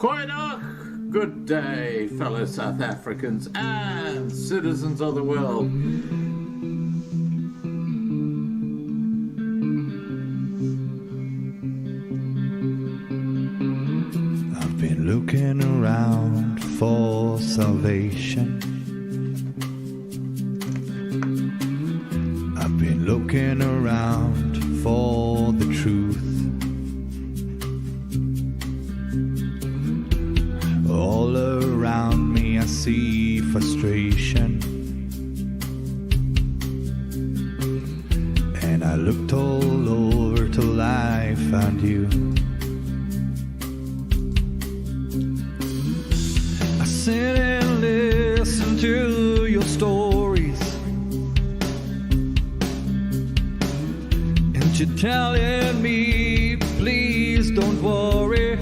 Goeiedag, good day, fellow South Africans and citizens of the world. I've been looking around for salvation. I've been looking around for the truth. All around me I see frustration, and I looked all over till I found you. I sit and listen to your stories, and you're telling me, please don't worry.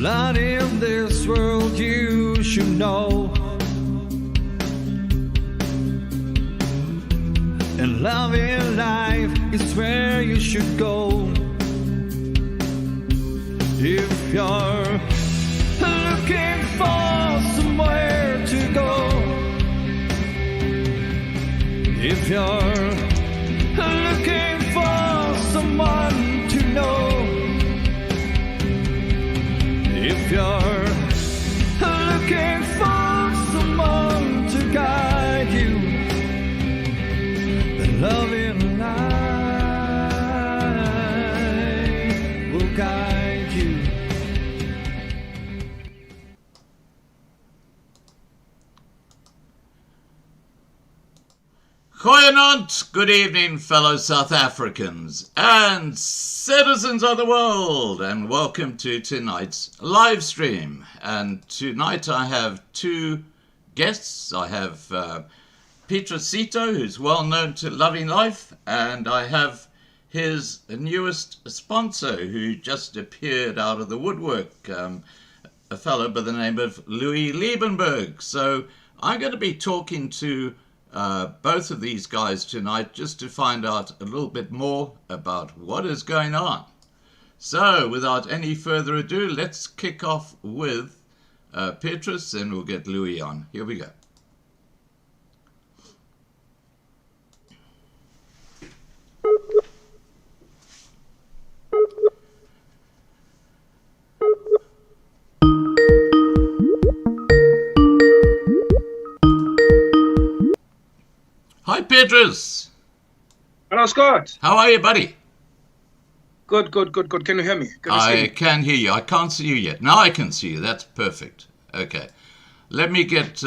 Lot in this world you should know, and love in life is where you should go. If you're looking for somewhere to go, if you're looking for someone to know, if you're looking for someone to guide you, then love in life will guide you. Goeienaand, good evening, fellow South Africans and citizens of the world, and welcome to tonight's live stream. And tonight I have two guests. I have Petrus Sitho, who's well known to Loving Life, and I have his newest sponsor, who just appeared out of the woodwork, a fellow by the name of Louis Liebenberg. So I'm going to be talking to both of these guys tonight just to find out a little bit more about what is going on. So without any further ado, let's kick off with Petrus, and we'll get Louis on. Here we go. Hi, Petrus. Hello, Scott. How are you, buddy? Good. Can you hear me? I can hear you. I can't see you yet. Now I can see you. That's perfect. Okay. Let me get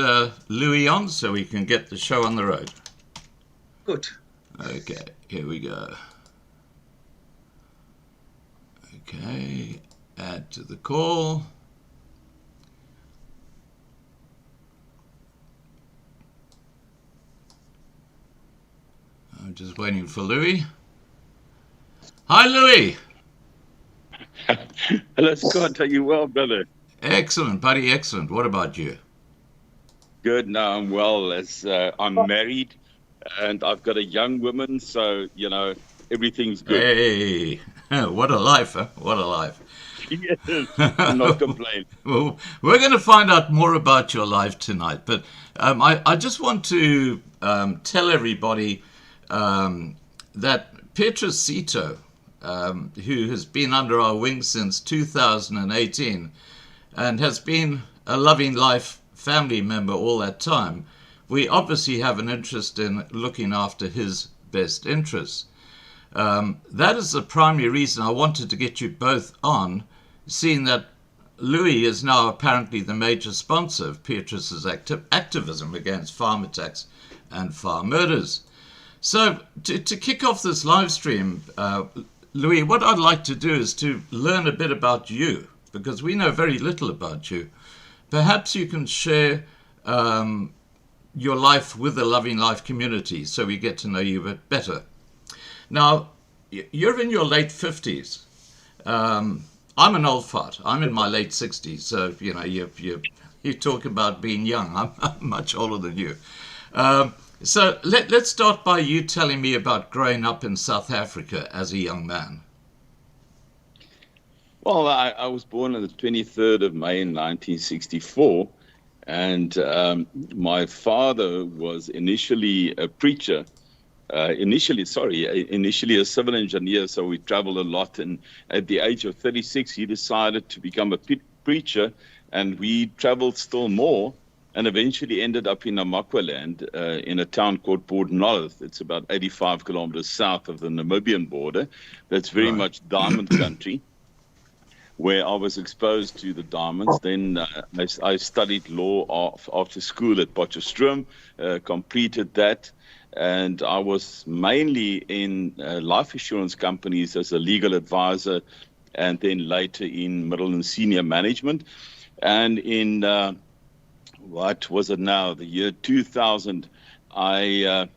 Louis on so we can get the show on the road. Good. Okay. Here we go. Okay. Add to the call. I'm just waiting for Louis. Hi, Louis. Hello, Scott. Are you well, brother? Excellent, buddy. Excellent. What about you? Good. No, I'm well. As I'm married, and I've got a young woman, so everything's good. Hey, what a life, huh? What a life. Yes, I'm not complaining. Well, we're going to find out more about your life tonight, but I just want to tell everybody that Petrus Sitho, who has been under our wing since 2018 and has been a Loving Life family member all that time, we obviously have an interest in looking after his best interests. That is the primary reason I wanted to get you both on, seeing that Louis is now apparently the major sponsor of Petrus's activism against farm attacks and farm murders. So to kick off this live stream, Louis, what I'd like to do is to learn a bit about you, because we know very little about you. Perhaps you can share your life with the Loving Life community so we get to know you a bit better. Now, you're in your late 50s. I'm an old fart. I'm in my late 60s, so you talk about being young. I'm much older than you. So let's start by you telling me about growing up in South Africa as a young man. Well, I was born on the 23rd of May in 1964, and my father was initially a preacher. Initially a civil engineer, so we traveled a lot. And at the age of 36, he decided to become a preacher, and we traveled still more, and eventually ended up in Namaqualand, in a town called Port Nolloth. It's about 85 kilometers south of the Namibian border. That's very Right. much diamond country, where I was exposed to the diamonds. Then I studied law after school at Potchefstroom, completed that, and I was mainly in life insurance companies as a legal advisor, and then later in middle and senior management. And in what was it now? The year 2000, I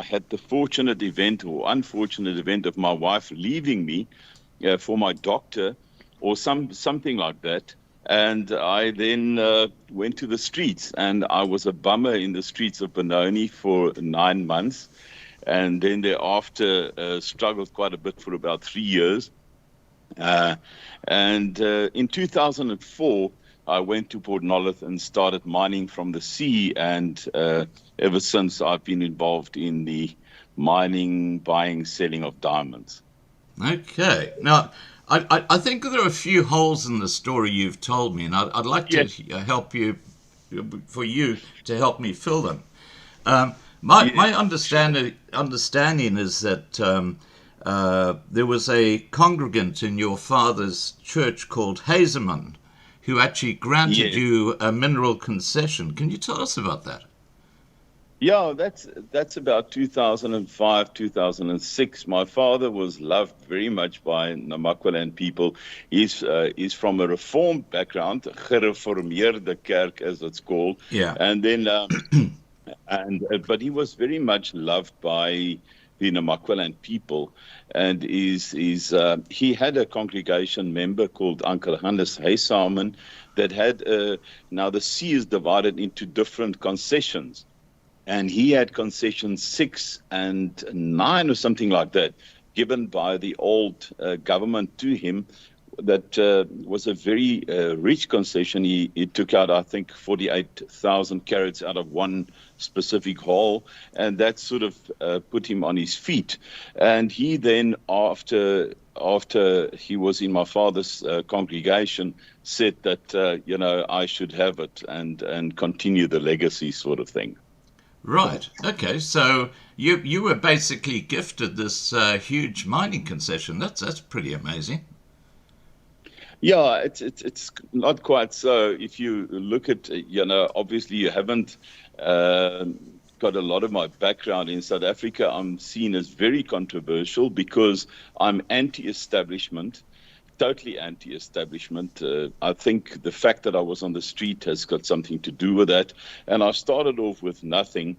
had the fortunate event or unfortunate event of my wife leaving me for my doctor, or something like that. And I then went to the streets, and I was a bummer in the streets of Benoni for 9 months, and then thereafter struggled quite a bit for about 3 years. And in 2004, I went to Port Nolloth and started mining from the sea, and ever since I've been involved in the mining, buying, selling of diamonds. Okay. Now, I think there are a few holes in the story you've told me, and I'd like Yes. to help you, for you to help me fill them. My understanding is that there was a congregant in your father's church called Hazeman who actually granted Yes. you a mineral concession. Can you tell us about that? Yeah, that's about 2005, 2006. My father was loved very much by Namaqualand people. He's from a reformed background, gereformeerde kerk as it's called. Yeah. And then but he was very much loved by the Namaqualand people, and he had a congregation member called Uncle Hannes Heisamen that had now the sea is divided into different concessions. And he had concession 6 and 9 or something like that, given by the old government to him. That was a very rich concession. He took out, I think, 48,000 carats out of one specific hole, and that sort of put him on his feet. And he then, after he was in my father's congregation, said that I should have it and continue the legacy sort of thing. Right. Okay. So you were basically gifted this huge mining concession. That's pretty amazing. Yeah, it's not quite so. If you look at, obviously you haven't got a lot of my background in South Africa. I'm seen as very controversial because I'm anti-establishment. Totally anti-establishment. I think the fact that I was on the street has got something to do with that. And I started off with nothing,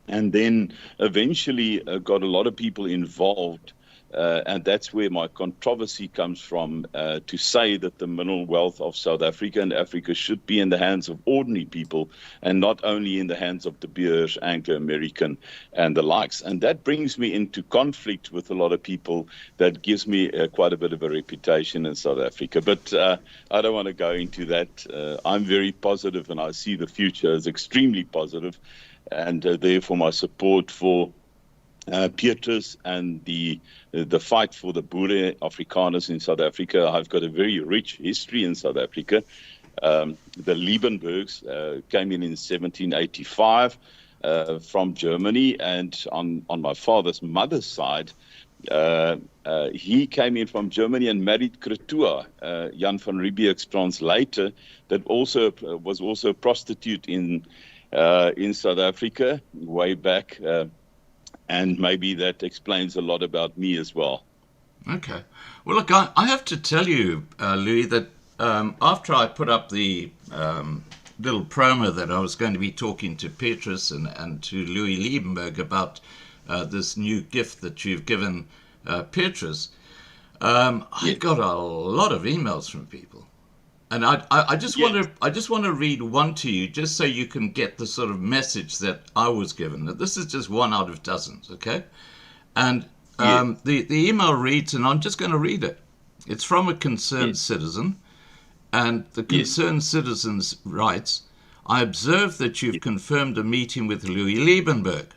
and then eventually got a lot of people involved. And that's where my controversy comes from, to say that the mineral wealth of South Africa and Africa should be in the hands of ordinary people and not only in the hands of De Beers, Anglo-American, and the likes. And that brings me into conflict with a lot of people. That gives me quite a bit of a reputation in South Africa. But I don't want to go into that. I'm very positive, and I see the future as extremely positive, and therefore my support for Petrus and the fight for the boere Afrikaners in South Africa. I've got a very rich history in South Africa. The Liebenbergs came in 1785 from Germany, and on my father's mother's side, he came in from Germany and married Kretua, Jan van Riebeek's translator, that was also a prostitute in South Africa way back. And maybe that explains a lot about me as well. Okay. Well, look, I have to tell you, Louis, that after I put up the little promo that I was going to be talking to Petrus and to Louis Liebenberg about this new gift that you've given Petrus, I got a lot of emails from people. And I just want to read one to you, just so you can get the sort of message that I was given. That this is just one out of dozens, okay? And the email reads, and I'm just going to read it. It's from a concerned Yes. citizen, and the Yes. concerned citizen's writes, I observe that you've confirmed a meeting with Louis Liebenberg.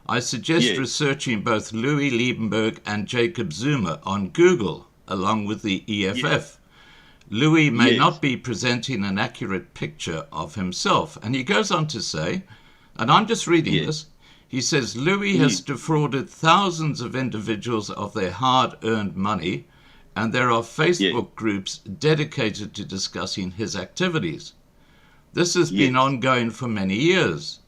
I suggest Yes. researching both Louis Liebenberg and Jacob Zuma on Google, along with the EFF. Louis may Yes. not be presenting an accurate picture of himself. And he goes on to say, and I'm just reading Yes. this, he says, Louis has defrauded thousands of individuals of their hard-earned money, and there are Facebook groups dedicated to discussing his activities. This has been Yes. ongoing for many years.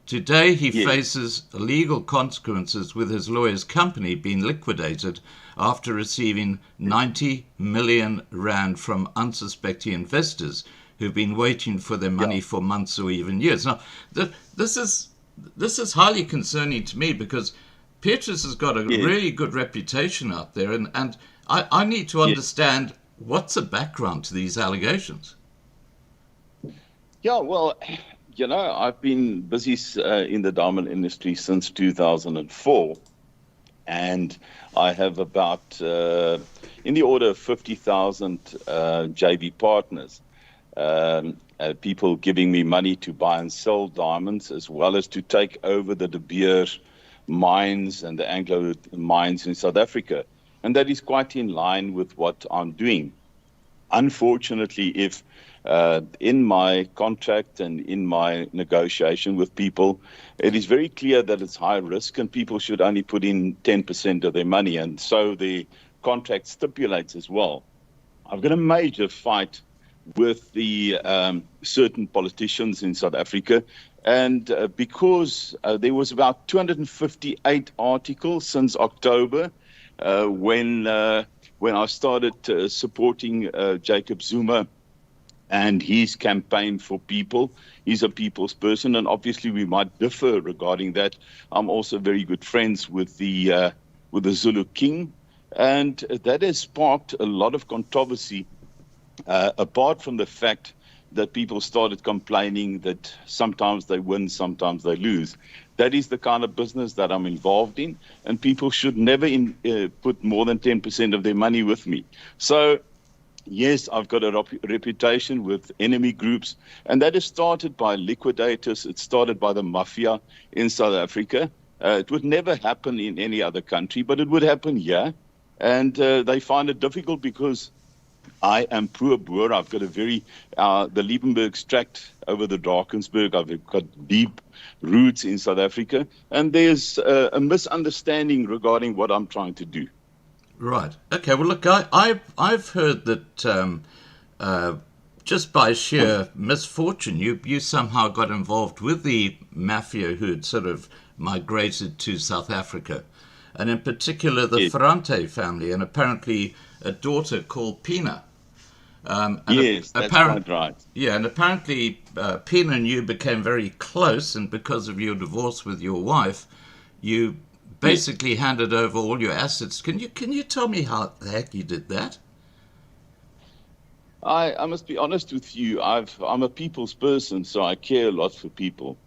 Today, he Yes. faces legal consequences with his lawyer's company being liquidated after receiving 90 million rand from unsuspecting investors who've been waiting for their money for months or even years. Now, this is highly concerning to me because Petrus has got a really good reputation out there, and I need to understand what's the background to these allegations. Yeah, well, I've been busy in the diamond industry since 2004, and I have about in the order of 50,000 JV partners, people giving me money to buy and sell diamonds, as well as to take over the De Beer mines and the Anglo mines in South Africa. And that is quite in line with what I'm doing. Unfortunately, if in my contract and in my negotiation with people, it is very clear that it's high risk and people should only put in 10% of their money. And so the contract stipulates as well. I've got a major fight with the certain politicians in South Africa. And because there was about 258 articles since October when I started supporting Jacob Zuma and his campaign for people. He's a people's person, and obviously we might differ regarding that. I'm also very good friends with the Zulu King, and that has sparked a lot of controversy, apart from the fact that people started complaining that sometimes they win, sometimes they lose. That is the kind of business that I'm involved in, and people should never put more than 10% of their money with me. So, yes, I've got a reputation with enemy groups, and that is started by liquidators. It started by the mafia in South Africa. It would never happen in any other country, but it would happen here. And they find it difficult because I am pro-boer. I've got a very, the Liebenberg tract over the Drakensberg. I've got deep roots in South Africa. And there's a misunderstanding regarding what I'm trying to do. Right. Okay. Well, look, I've heard that just by sheer misfortune, you somehow got involved with the mafia who had sort of migrated to South Africa, and in particular the Ferrante family, and apparently a daughter called Pina. Yes, that's quite right. Yeah, and apparently Pina and you became very close, and because of your divorce with your wife, you basically handed over all your assets. Can you tell me how the heck you did that? I must be honest with you. I'm a people's person, so I care a lot for people,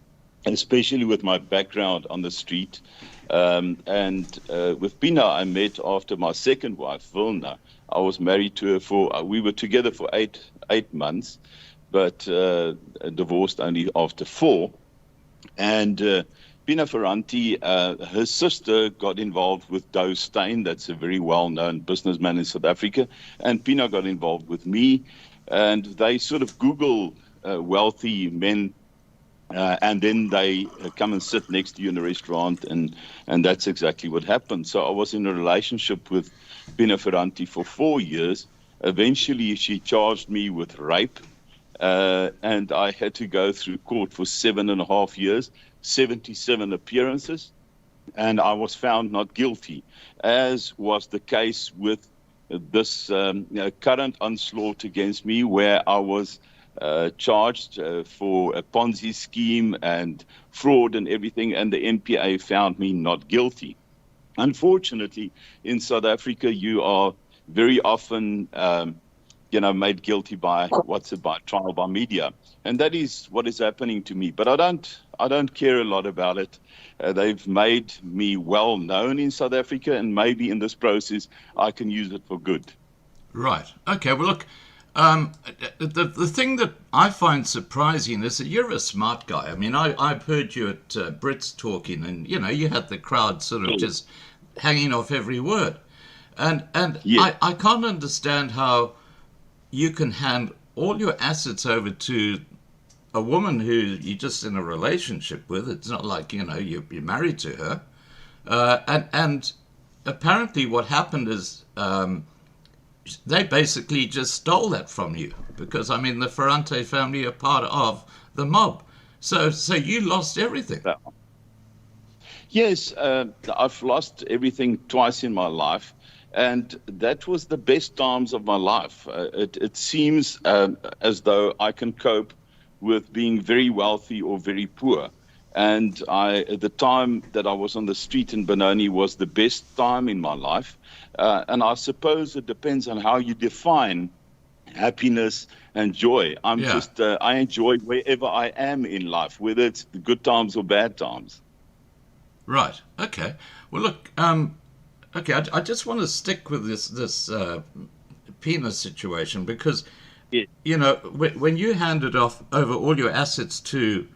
especially with my background on the street. With Pina, I met after my second wife, Vilna. I was married to her we were together for eight months, but divorced only after 4. And Pina Ferranti, her sister got involved with Doe Steyn. That's a very well-known businessman in South Africa. And Pina got involved with me. And they sort of Google wealthy men, and then they come and sit next to you in a restaurant. And that's exactly what happened. So I was in a relationship with Pina Ferranti for 4 years. Eventually, she charged me with rape. And I had to go through court for 7.5 years. 77 appearances, and I was found not guilty, as was the case with this current onslaught against me, where I was charged for a Ponzi scheme and fraud and everything, and the NPA found me not guilty. Unfortunately, in South Africa, you are very often made guilty by trial by media, and that is what is happening to me. But I don't care a lot about it. They've made me well known in South Africa, and maybe in this process I can use it for good. Right. Okay. Well, look, the thing that I find surprising is that you're a smart guy. I mean, I've heard you at Brits talking, and you had the crowd sort of just hanging off every word, and Yeah. I can't understand how you can hand all your assets over to a woman who you're just in a relationship with. It's not like you're married to her, and apparently what happened is. They basically just stole that from you because, I mean, the Ferrante family are part of the mob. So you lost everything. Yes, I've lost everything twice in my life, and that was the best times of my life. It seems as though I can cope with being very wealthy or very poor. And the time that I was on the street in Benoni was the best time in my life. And I suppose it depends on how you define happiness and joy. Yeah. I enjoy wherever I am in life, whether it's the good times or bad times. Right. Okay. Well, look. Okay. I just want to stick with this penis situation because Yeah. when you handed off over all your assets to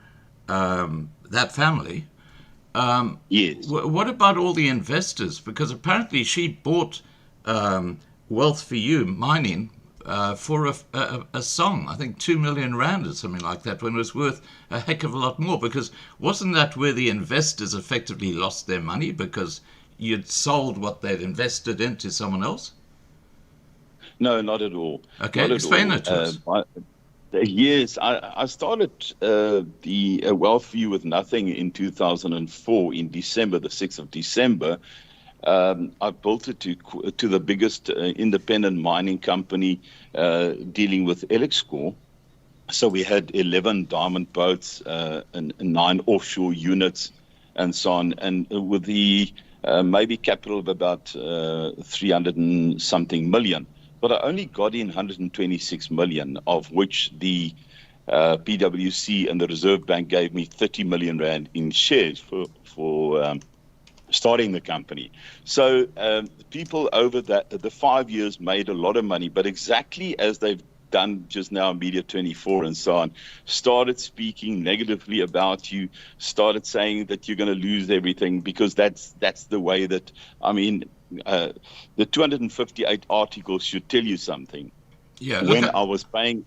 that family. Yes. What about all the investors? Because apparently she bought Wealth for You mining for a song, I think 2 million rand or something like that, when it was worth a heck of a lot more. Because wasn't that where the investors effectively lost their money because you'd sold what they'd invested into someone else? No, not at all. Okay, Not at explain all. that to us. Yes, I started the Wealth View with nothing in 2004 in December, the 6th of December. I built it to the biggest independent mining company dealing with Elixcore. So we had 11 diamond boats and 9 offshore units and so on. And with the maybe capital of about 300 and something million. But I only got in 126 million, of which the PwC and the Reserve Bank gave me 30 million rand in shares for starting the company. So people over the 5 years made a lot of money, but exactly as they've done just now, Media 24 and so on, started speaking negatively about you, started saying that you're going to lose everything, because that's the way that, I mean, the 258 articles should tell you something. Yeah. When I was paying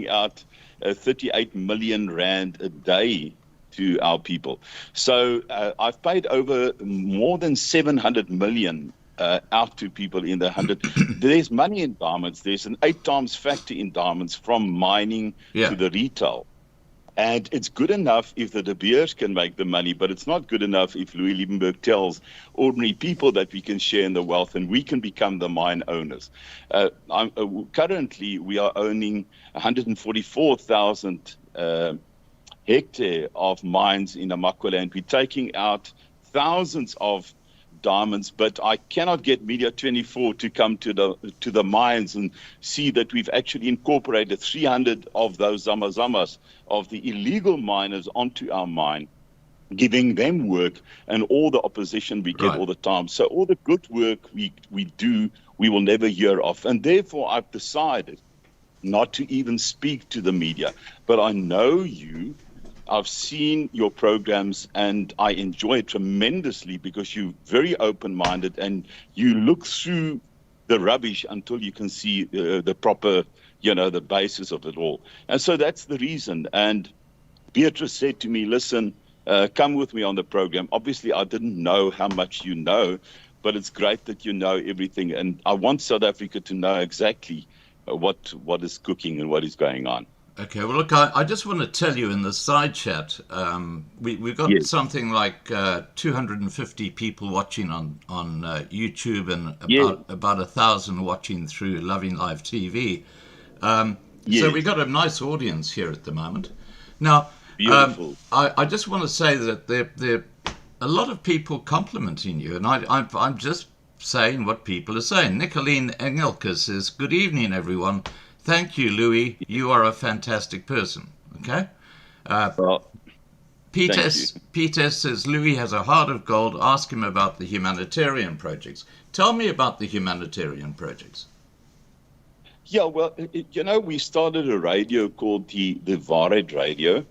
out 38 million rand a day to our people. So I've paid over more than 700 million out to people in the 100. There's money in diamonds. There's an 8 times factor in diamonds from mining to the retail. And it's good enough if the De Beers can make the money, but it's not good enough if Louis Liebenberg tells ordinary people that we can share in the wealth and we can become the mine owners. Currently, we are owning 144,000 hectare of mines in Namakwa. We're taking out thousands of diamonds, but I cannot get Media 24 to come to the mines and see that we've actually incorporated 300 of those zamazamas of the illegal miners onto our mine, giving them work and all the opposition we get all the time. So all the good work we do, we will never hear of. And therefore, I've decided not to even speak to the media. But I know you. I've seen your programs and I enjoy it tremendously because you're very open-minded and you look through the rubbish until you can see the proper, the basis of it all. And so that's the reason. And Petrus said to me, listen, come with me on the program. Obviously, I didn't know how much you know, but it's great that you know everything. And I want South Africa to know exactly what is cooking and what is going on. Okay, well, look, I just want to tell you in the side chat, we've got something like 250 people watching on YouTube and about 1,000 watching through Loving Live TV. So we've got a nice audience here at the moment. Now, beautiful. I just want to say that there are a lot of people complimenting you, and I'm just saying what people are saying. Nicolene Engelke says, good evening, everyone. Thank you, Louis. You are a fantastic person. Okay. Well, Peter says Louis has a heart of gold. Ask him about the humanitarian projects. Tell me about the humanitarian projects. Yeah, well, we started a radio called the Waarheid Radio,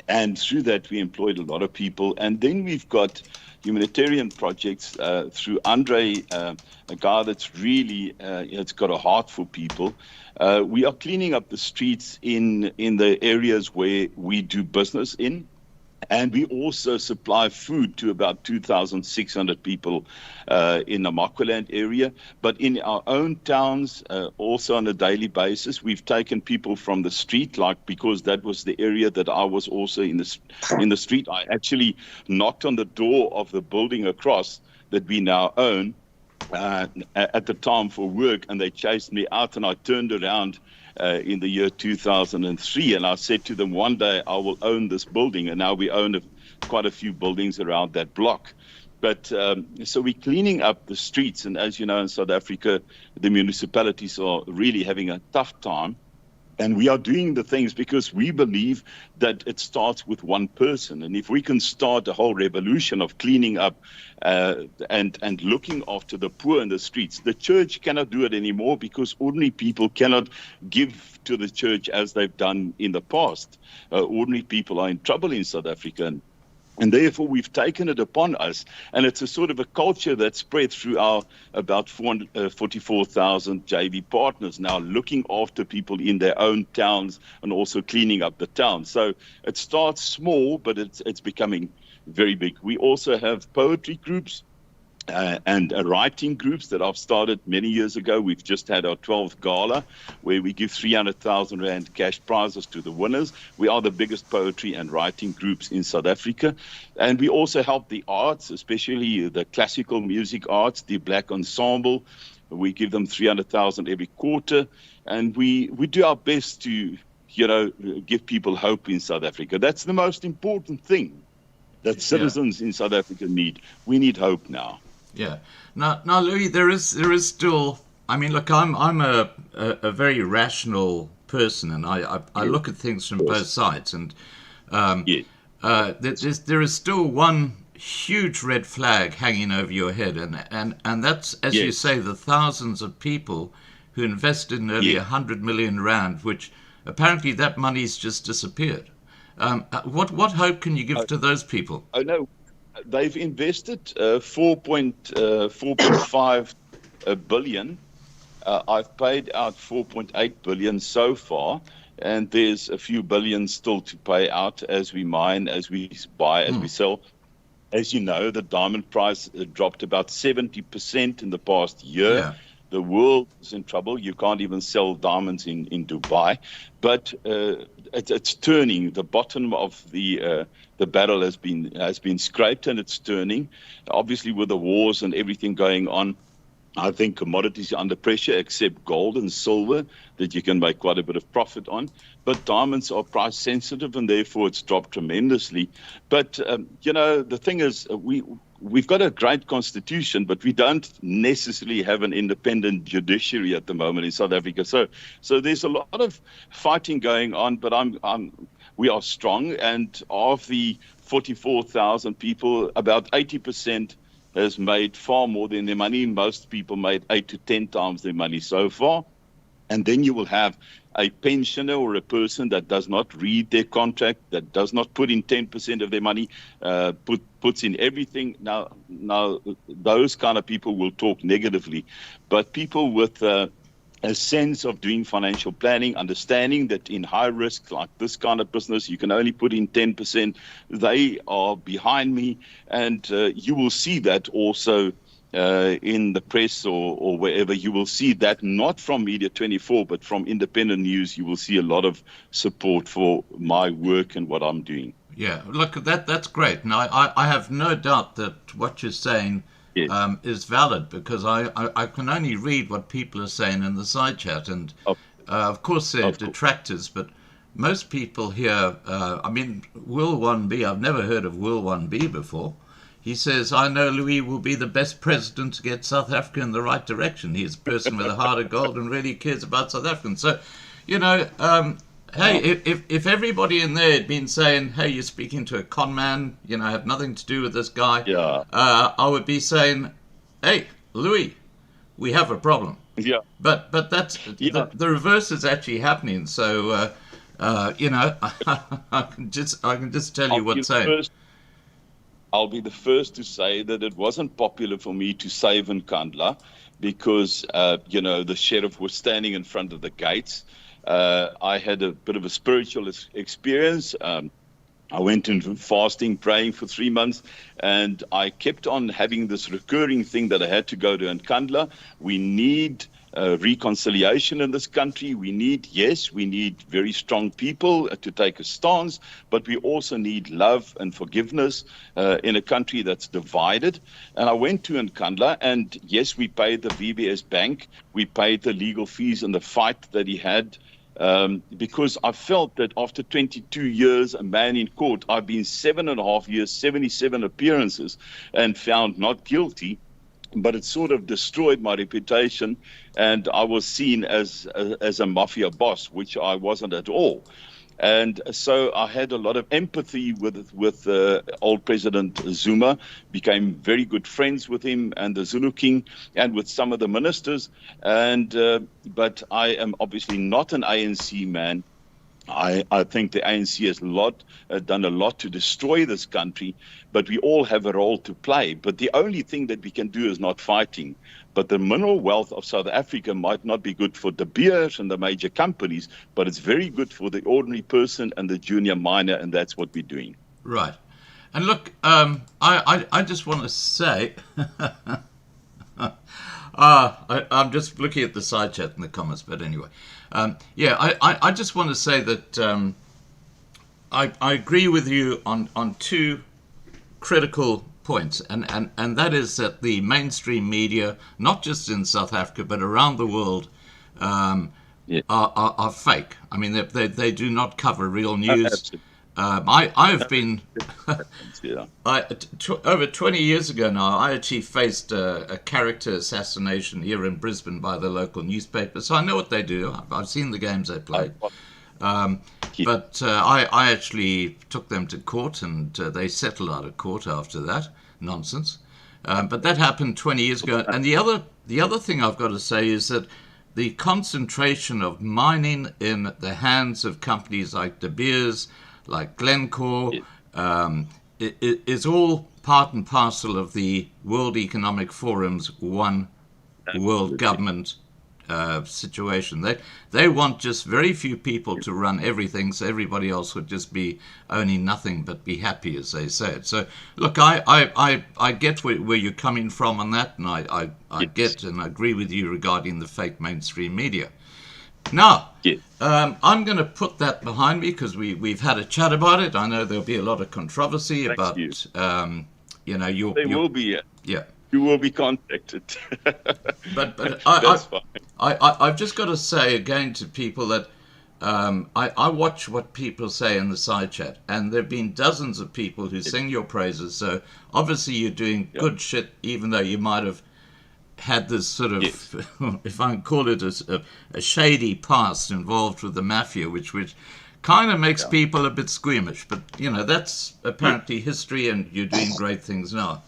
and through that we employed a lot of people. And then we've got humanitarian projects through Andre, a guy that's really it's got a heart for people. We are cleaning up the streets in the areas where we do business in. And we also supply food to about 2,600 people in the Makwaland area. But in our own towns, also on a daily basis, we've taken people from the street, because that was the area that I was also in the street. I actually knocked on the door of the building across that we now own at the time for work, and they chased me out, and I turned around in the year 2003, and I said to them, one day I will own this building. And now we own quite a few buildings around that block. But so we're cleaning up the streets, and as you know, in South Africa, the municipalities are really having a tough time. And we are doing the things because we believe that it starts with one person. And if we can start a whole revolution of cleaning up and looking after the poor in the streets, the church cannot do it anymore because ordinary people cannot give to the church as they've done in the past. Ordinary people are in trouble in South Africa. And therefore, we've taken it upon us, and it's a sort of a culture that's spread through our about 44,000 JV partners now, looking after people in their own towns and also cleaning up the town. So it starts small, but it's becoming very big. We also have poetry groups and writing groups that I've started many years ago. We've just had our 12th gala where we give 300,000 Rand cash prizes to the winners. We are the biggest poetry and writing groups in South Africa. And we also help the arts, especially the classical music arts, the Black Ensemble. We give them 300,000 every quarter. And we do our best to, give people hope in South Africa. That's the most important thing that citizens in South Africa need. We need hope now. Yeah. Now, Louis, there is still. I mean, look, I'm a very rational person, and I look at things from both sides, and there is still one huge red flag hanging over your head, and that's, as you say, the thousands of people who invested nearly 100 million Rand, which apparently that money's just disappeared. What hope can you give to those people? Oh no. They've invested 4.5 billion. I've paid out 4.8 billion so far, and there's a few billion still to pay out as we mine, as we buy, as we sell. As you know, the diamond price dropped about 70% in the past year. Yeah. The world is in trouble. You can't even sell diamonds in Dubai. But it's turning. The bottom of the barrel has been scraped, and it's turning. Obviously, with the wars and everything going on, I think commodities are under pressure, except gold and silver, that you can make quite a bit of profit on. But diamonds are price sensitive, and therefore it's dropped tremendously. But, the thing is, we've got a great constitution, but we don't necessarily have an independent judiciary at the moment in South Africa. So there's a lot of fighting going on, but we are strong. And of the 44,000 people, about 80% has made far more than their money. Most people made 8 to 10 times their money so far. And then you will have a pensioner or a person that does not read their contract, that does not put in 10% of their money, puts in everything. Now, those kind of people will talk negatively. But people with a sense of doing financial planning, understanding that in high risk, like this kind of business, you can only put in 10%. They are behind me, and you will see that also in the press or wherever. You will see that not from Media 24, but from independent news. You will see a lot of support for my work and what I'm doing. Yeah, look, that's great. And I have no doubt that what you're saying is valid, because I can only read what people are saying in the side chat, and of course they're detractors, but most people here, Will 1B, I've never heard of Will 1B before. He says, I know Louis will be the best president to get South Africa in the right direction. He's a person with a heart of gold and really cares about South Africans. So, Hey, if everybody in there had been saying, "Hey, you're speaking to a con man," I have nothing to do with this guy. Yeah. I would be saying, "Hey, Louis, we have a problem." Yeah. But that's the reverse is actually happening. So I can just tell you what's saying. I'll be the first to say that it wasn't popular for me to save Nkandla because, the sheriff was standing in front of the gates. I had a bit of a spiritual experience. I went into fasting, praying for 3 months, and I kept on having this recurring thing that I had to go to Nkandla. We need reconciliation in this country. We need very strong people to take a stance, but we also need love and forgiveness in a country that's divided. And I went to Nkandla, and yes, we paid the VBS Bank. We paid the legal fees and the fight that he had. Because I felt that after 22 years, a man in court, I've been 7.5 years, 77 appearances, and found not guilty. But it sort of destroyed my reputation, and I was seen as a mafia boss, which I wasn't at all. And so I had a lot of empathy with old President Zuma, became very good friends with him and the Zulu King and with some of the ministers. But I am obviously not an ANC man. I think the ANC has done a lot to destroy this country, but we all have a role to play. But the only thing that we can do is not fighting. But the mineral wealth of South Africa might not be good for De Beers and the major companies, but it's very good for the ordinary person and the junior miner, and that's what we're doing. Right. And look, I just want to say, I'm just looking at the side chat in the comments, but anyway. I just want to say that I agree with you on two critical points, and that is that the mainstream media, not just in South Africa but around the world, are fake. I mean, they do not cover real news. I have been over 20 years ago now. I actually faced a character assassination here in Brisbane by the local newspaper, so I know what they do. I've seen the games they play. But I actually took them to court, and they settled out of court after that nonsense. But that happened 20 years ago. And the other thing I've got to say is that the concentration of mining in the hands of companies like De Beers, like Glencore, is all part and parcel of the World Economic Forum's one world government situation. They want just very few people to run everything, so everybody else would just be owning nothing but be happy, as they say it. So, look, I get where you're coming from on that, and I get and I agree with you regarding the fake mainstream media. Now, I'm going to put that behind me because we've had a chat about it. I know there'll be a lot of controversy about, you. There will be. Yeah. You will be contacted. But That's fine. I've just got to say again to people that I watch what people say in the side chat, and there have been dozens of people who sing your praises. So obviously you're doing good shit, even though you might have had this sort of, if I can call it a shady past involved with the mafia, which kind of makes people a bit squeamish. But, that's apparently history, and you're doing great things now.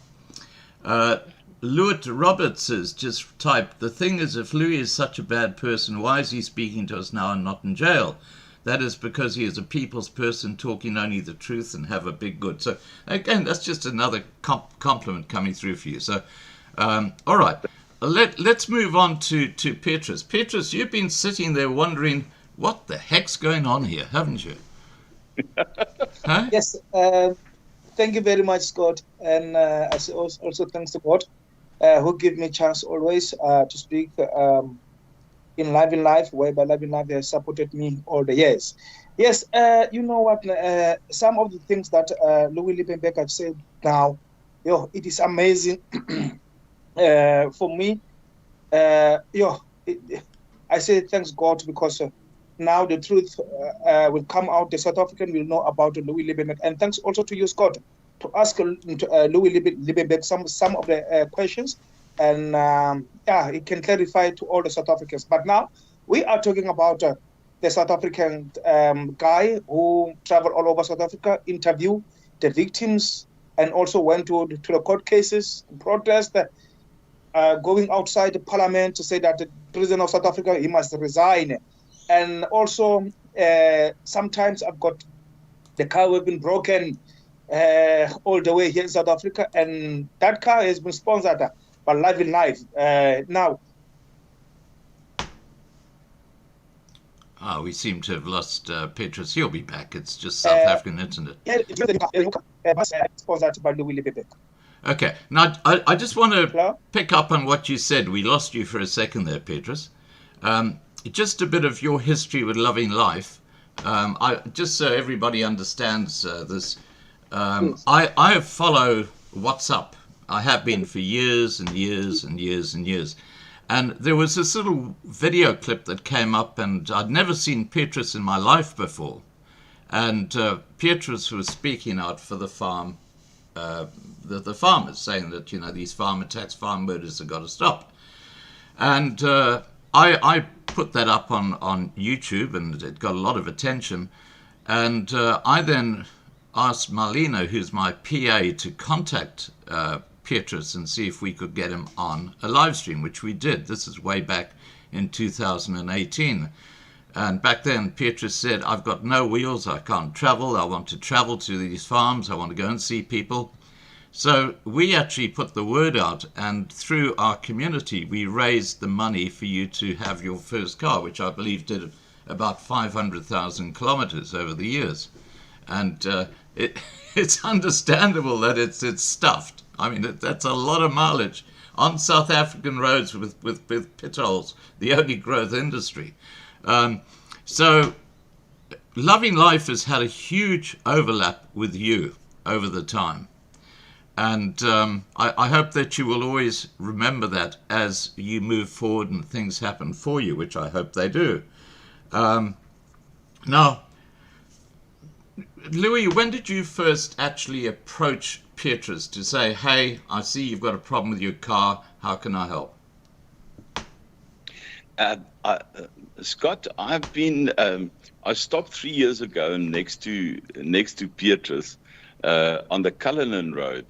Louis Roberts has just typed, the thing is, if Louis is such a bad person, why is he speaking to us now and not in jail? That is because he is a people's person talking only the truth and have a big good. So, again, that's just another compliment coming through for you. So, all right, let's move on to Petrus. Petrus, you've been sitting there wondering, what the heck's going on here, haven't you? Huh? Yes, thank you very much, Scott. And I also thanks to God who give me a chance always to speak in Life, whereby Live in Life has supported me all the years. Yes, you know what, some of the things that Louis Liebenberg have said now, it is amazing for me. I say thanks God because now the truth will come out. The South African will know about Louis Liebenberg. And thanks also to you, Scott, to ask Louis Liebenberg some of the questions. And it can clarify to all the South Africans. But now we are talking about the South African guy who traveled all over South Africa, interview the victims, and also went to the court cases, protest, going outside the parliament to say that the president of South Africa, he must resign. And also, sometimes I've got the car has been broken all the way here in South Africa, and that car has been sponsored by Live in Life. Now, we seem to have lost Petrus. He'll be back. It's just South African internet. yeah, sponsored by Louis Liebenberg. Okay. Now, I just want to Hello? pick up on what you said. We lost you for a second there, Petrus. Just a bit of your history with Loving Life. Just so everybody understands this, I follow WhatsApp. I have been for years and years and years and years. And there was this little video clip that came up, and I'd never seen Petrus in my life before. And Petrus was speaking out for the farm, the farmers, saying that, these farm attacks, farm murders have got to stop. And I put that up on YouTube, and it got a lot of attention. And I then asked Marlena, who's my PA, to contact Petrus and see if we could get him on a live stream, which we did. This is way back in 2018. And back then, Petrus said, I've got no wheels, I can't travel, I want to travel to these farms, I want to go and see people. So we actually put the word out, and through our community, we raised the money for you to have your first car, which I believe did about 500,000 kilometers over the years. And it's understandable that it's stuffed. I mean, that's a lot of mileage on South African roads with pit holes, the only growth industry. So Loving Life has had a huge overlap with you over the time. And I hope that you will always remember that as you move forward and things happen for you, which I hope they do. Now, Louis, when did you first actually approach Petrus to say, hey, I see you've got a problem with your car, how can I help? Scott, I've been, I stopped 3 years ago next to Petrus on the Cullinan Road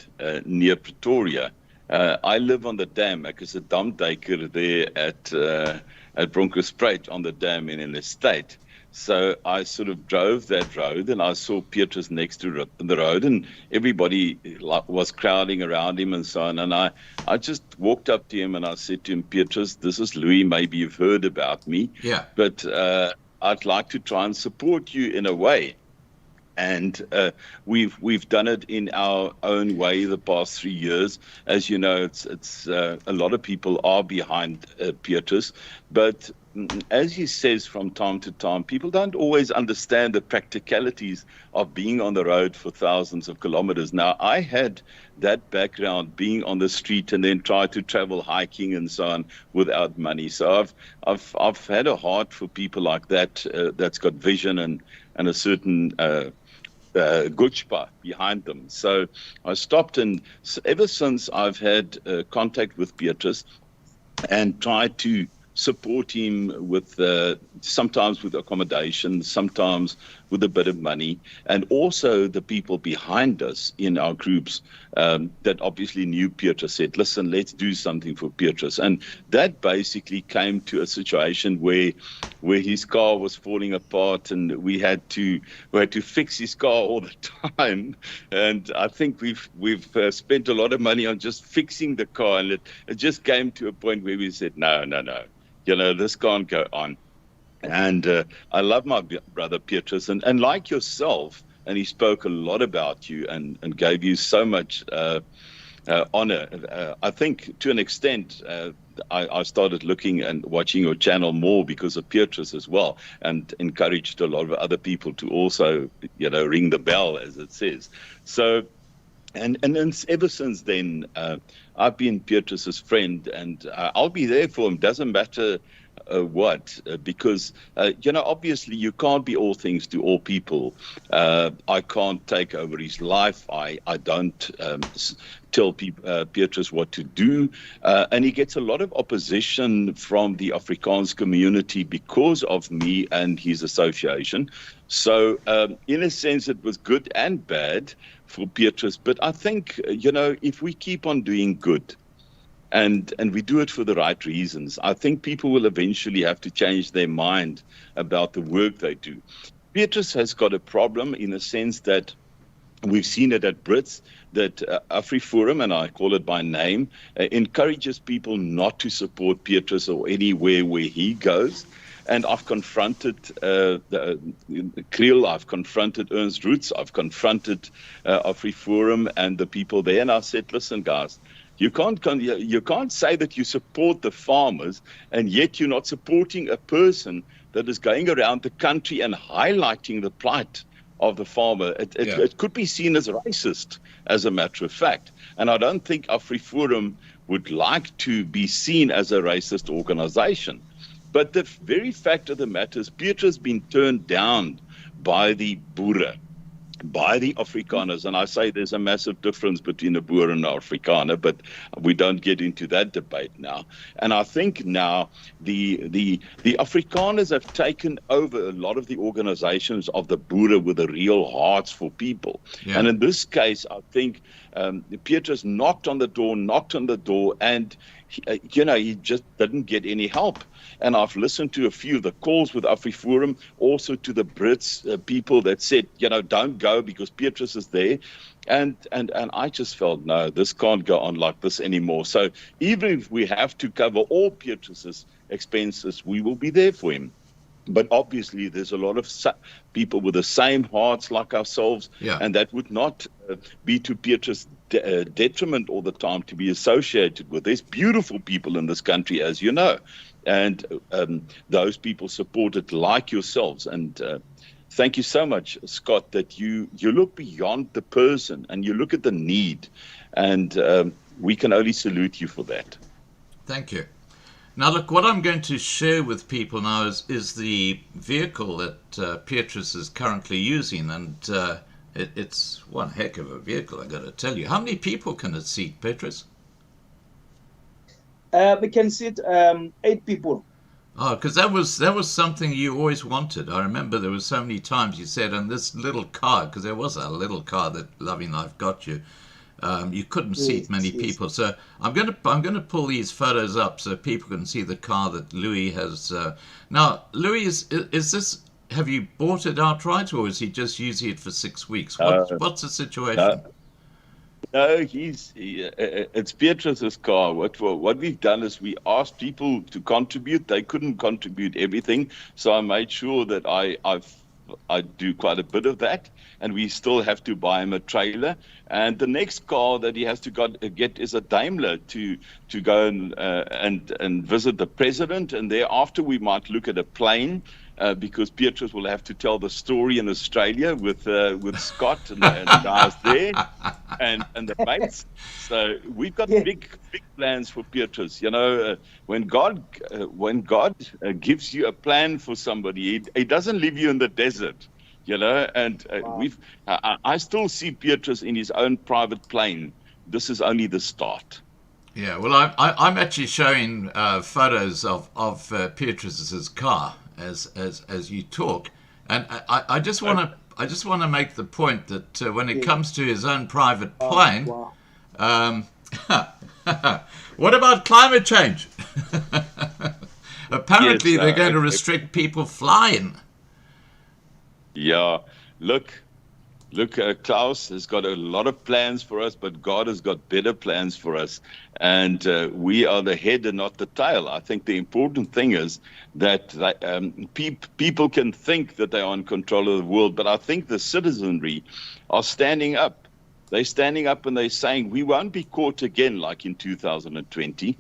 near Pretoria. I live on the dam. Ek is 'n damduiker there at Bronkhorstspruit on the dam in an estate. So I sort of drove that road, and I saw Petrus next to the road, and everybody was crowding around him and so on. And I just walked up to him and I said to him, Petrus, this is Louis. Maybe you've heard about me. Yeah. But I'd like to try and support you in a way. And we've done it in our own way the past 3 years. As you know, it's a lot of people are behind Petrus, but as he says from time to time, people don't always understand the practicalities of being on the road for thousands of kilometers. Now, I had that background being on the street and then try to travel hiking and so on without money. So I've had a heart for people like that, that's got vision and a certain gutspa behind them. So I stopped, and ever since I've had contact with Petrus and tried to support him with sometimes with accommodation, sometimes with a bit of money, and also the people behind us in our groups that obviously knew Petrus said, listen, let's do something for Petrus. And that basically came to a situation where his car was falling apart, and we had to fix his car all the time. And I think we've spent a lot of money on just fixing the car, and it just came to a point where we said, no. This can't go on. And I love my brother Petrus, and like yourself, and he spoke a lot about you and gave you so much honor. I think to an extent, I started looking and watching your channel more because of Petrus as well, and encouraged a lot of other people to also, ring the bell, as it says. So, and ever since then, I've been Petrus's friend, and I'll be there for him. Doesn't matter what? Because, obviously you can't be all things to all people. I can't take over his life. I don't tell Petrus what to do. And he gets a lot of opposition from the Afrikaans community because of me and his association. So in a sense, it was good and bad for Petrus. But I think, if we keep on doing good, and we do it for the right reasons, I think people will eventually have to change their mind about the work they do. Petrus has got a problem in the sense that we've seen it at Brits, that AfriForum, and I call it by name, encourages people not to support Petrus or anywhere where he goes. And I've confronted Kriel, I've confronted Ernst Roots, I've confronted AfriForum and the people there, and I said, listen, guys, you can't say that you support the farmers and yet you're not supporting a person that is going around the country and highlighting the plight of the farmer. It could be seen as racist, as a matter of fact. And I don't think AfriForum would like to be seen as a racist organization. But the very fact of the matter is Petrus has been turned down by the boere, by the Afrikaners. And I say there's a massive difference between a boer and an Afrikaner, but we don't get into that debate now. And I think now the Afrikaners have taken over a lot of the organizations of the boere with the real hearts for people. Yeah. And in this case, I think Petrus knocked on the door, and he just didn't get any help. And I've listened to a few of the calls with AfriForum, also to the Brits people that said, don't go because Petrus is there. And I just felt, no, this can't go on like this anymore. So even if we have to cover all Petrus's expenses, we will be there for him. But obviously, there's a lot of people with the same hearts like ourselves, and that would not be to Petrus' detriment all the time to be associated with. There's beautiful people in this country, as you know, and those people support it like yourselves. And thank you so much, Scott, that you look beyond the person and you look at the need, and we can only salute you for that. Thank you. Now, look, what I'm going to share with people now is the vehicle that Petrus is currently using, and it's one heck of a vehicle, I've got to tell you. How many people can it seat, Petrus? We can seat 8 people. Oh, because that was something you always wanted. I remember there were so many times you said, on this little car, because there was a little car that Loving Life got you, you couldn't seat many people. So I'm going to pull these photos up so people can see the car that Louis has. Now, Louis, is this? Have you bought it outright, or is he just using it for 6 weeks? What's the situation? No, it's Petrus's car. What we've done is we asked people to contribute. They couldn't contribute everything, so I made sure that I do quite a bit of that, and we still have to buy him a trailer. And the next car that he has to get is a Daimler to go and visit the president, and thereafter we might look at a plane. Because Petrus will have to tell the story in Australia with Scott and the guys there and the mates. So we've got big plans for Petrus. When God gives you a plan for somebody, he doesn't leave you in the desert. And I still see Petrus in his own private plane. This is only the start. Yeah, well, I'm actually showing photos of Petrus's car as you talk, and I just want to make the point that when it comes to his own private plane, what about climate change? Apparently, they're going to restrict people flying. Yeah, look, Klaus has got a lot of plans for us, but God has got better plans for us. And we are the head and not the tail. I think the important thing is that people can think that they are in control of the world, but I think the citizenry are standing up. They're standing up and they're saying, we won't be caught again like in 2020.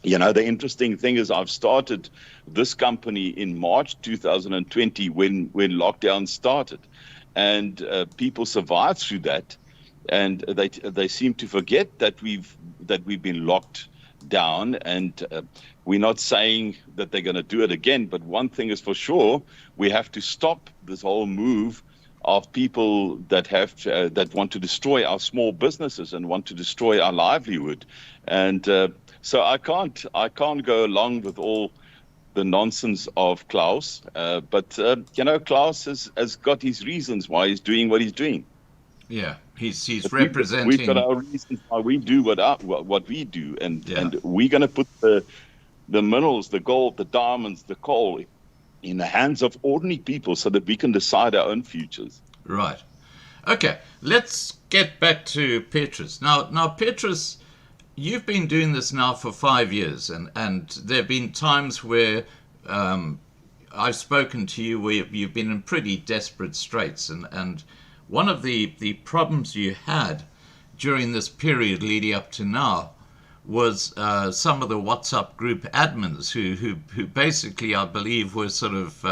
The interesting thing is I've started this company in March 2020 when lockdown started. And people survive through that, and they seem to forget that we've been locked down, and we're not saying that they're going to do it again. But one thing is for sure, we have to stop this whole move of people that that want to destroy our small businesses and want to destroy our livelihood. And so I can't go along with all the nonsense of Klaus. But Klaus has got his reasons why he's doing what he's doing. Yeah, he's But representing. We've got our reasons why we do what we do, and we're going to put the minerals, the gold, the diamonds, the coal in the hands of ordinary people so that we can decide our own futures. Right. Okay, let's get back to Petrus. Now, Petrus, you've been doing this now for 5 years, and there have been times where I've spoken to you where you've been in pretty desperate straits, and one of the problems you had during this period leading up to now was some of the WhatsApp group admins who basically, I believe, were sort of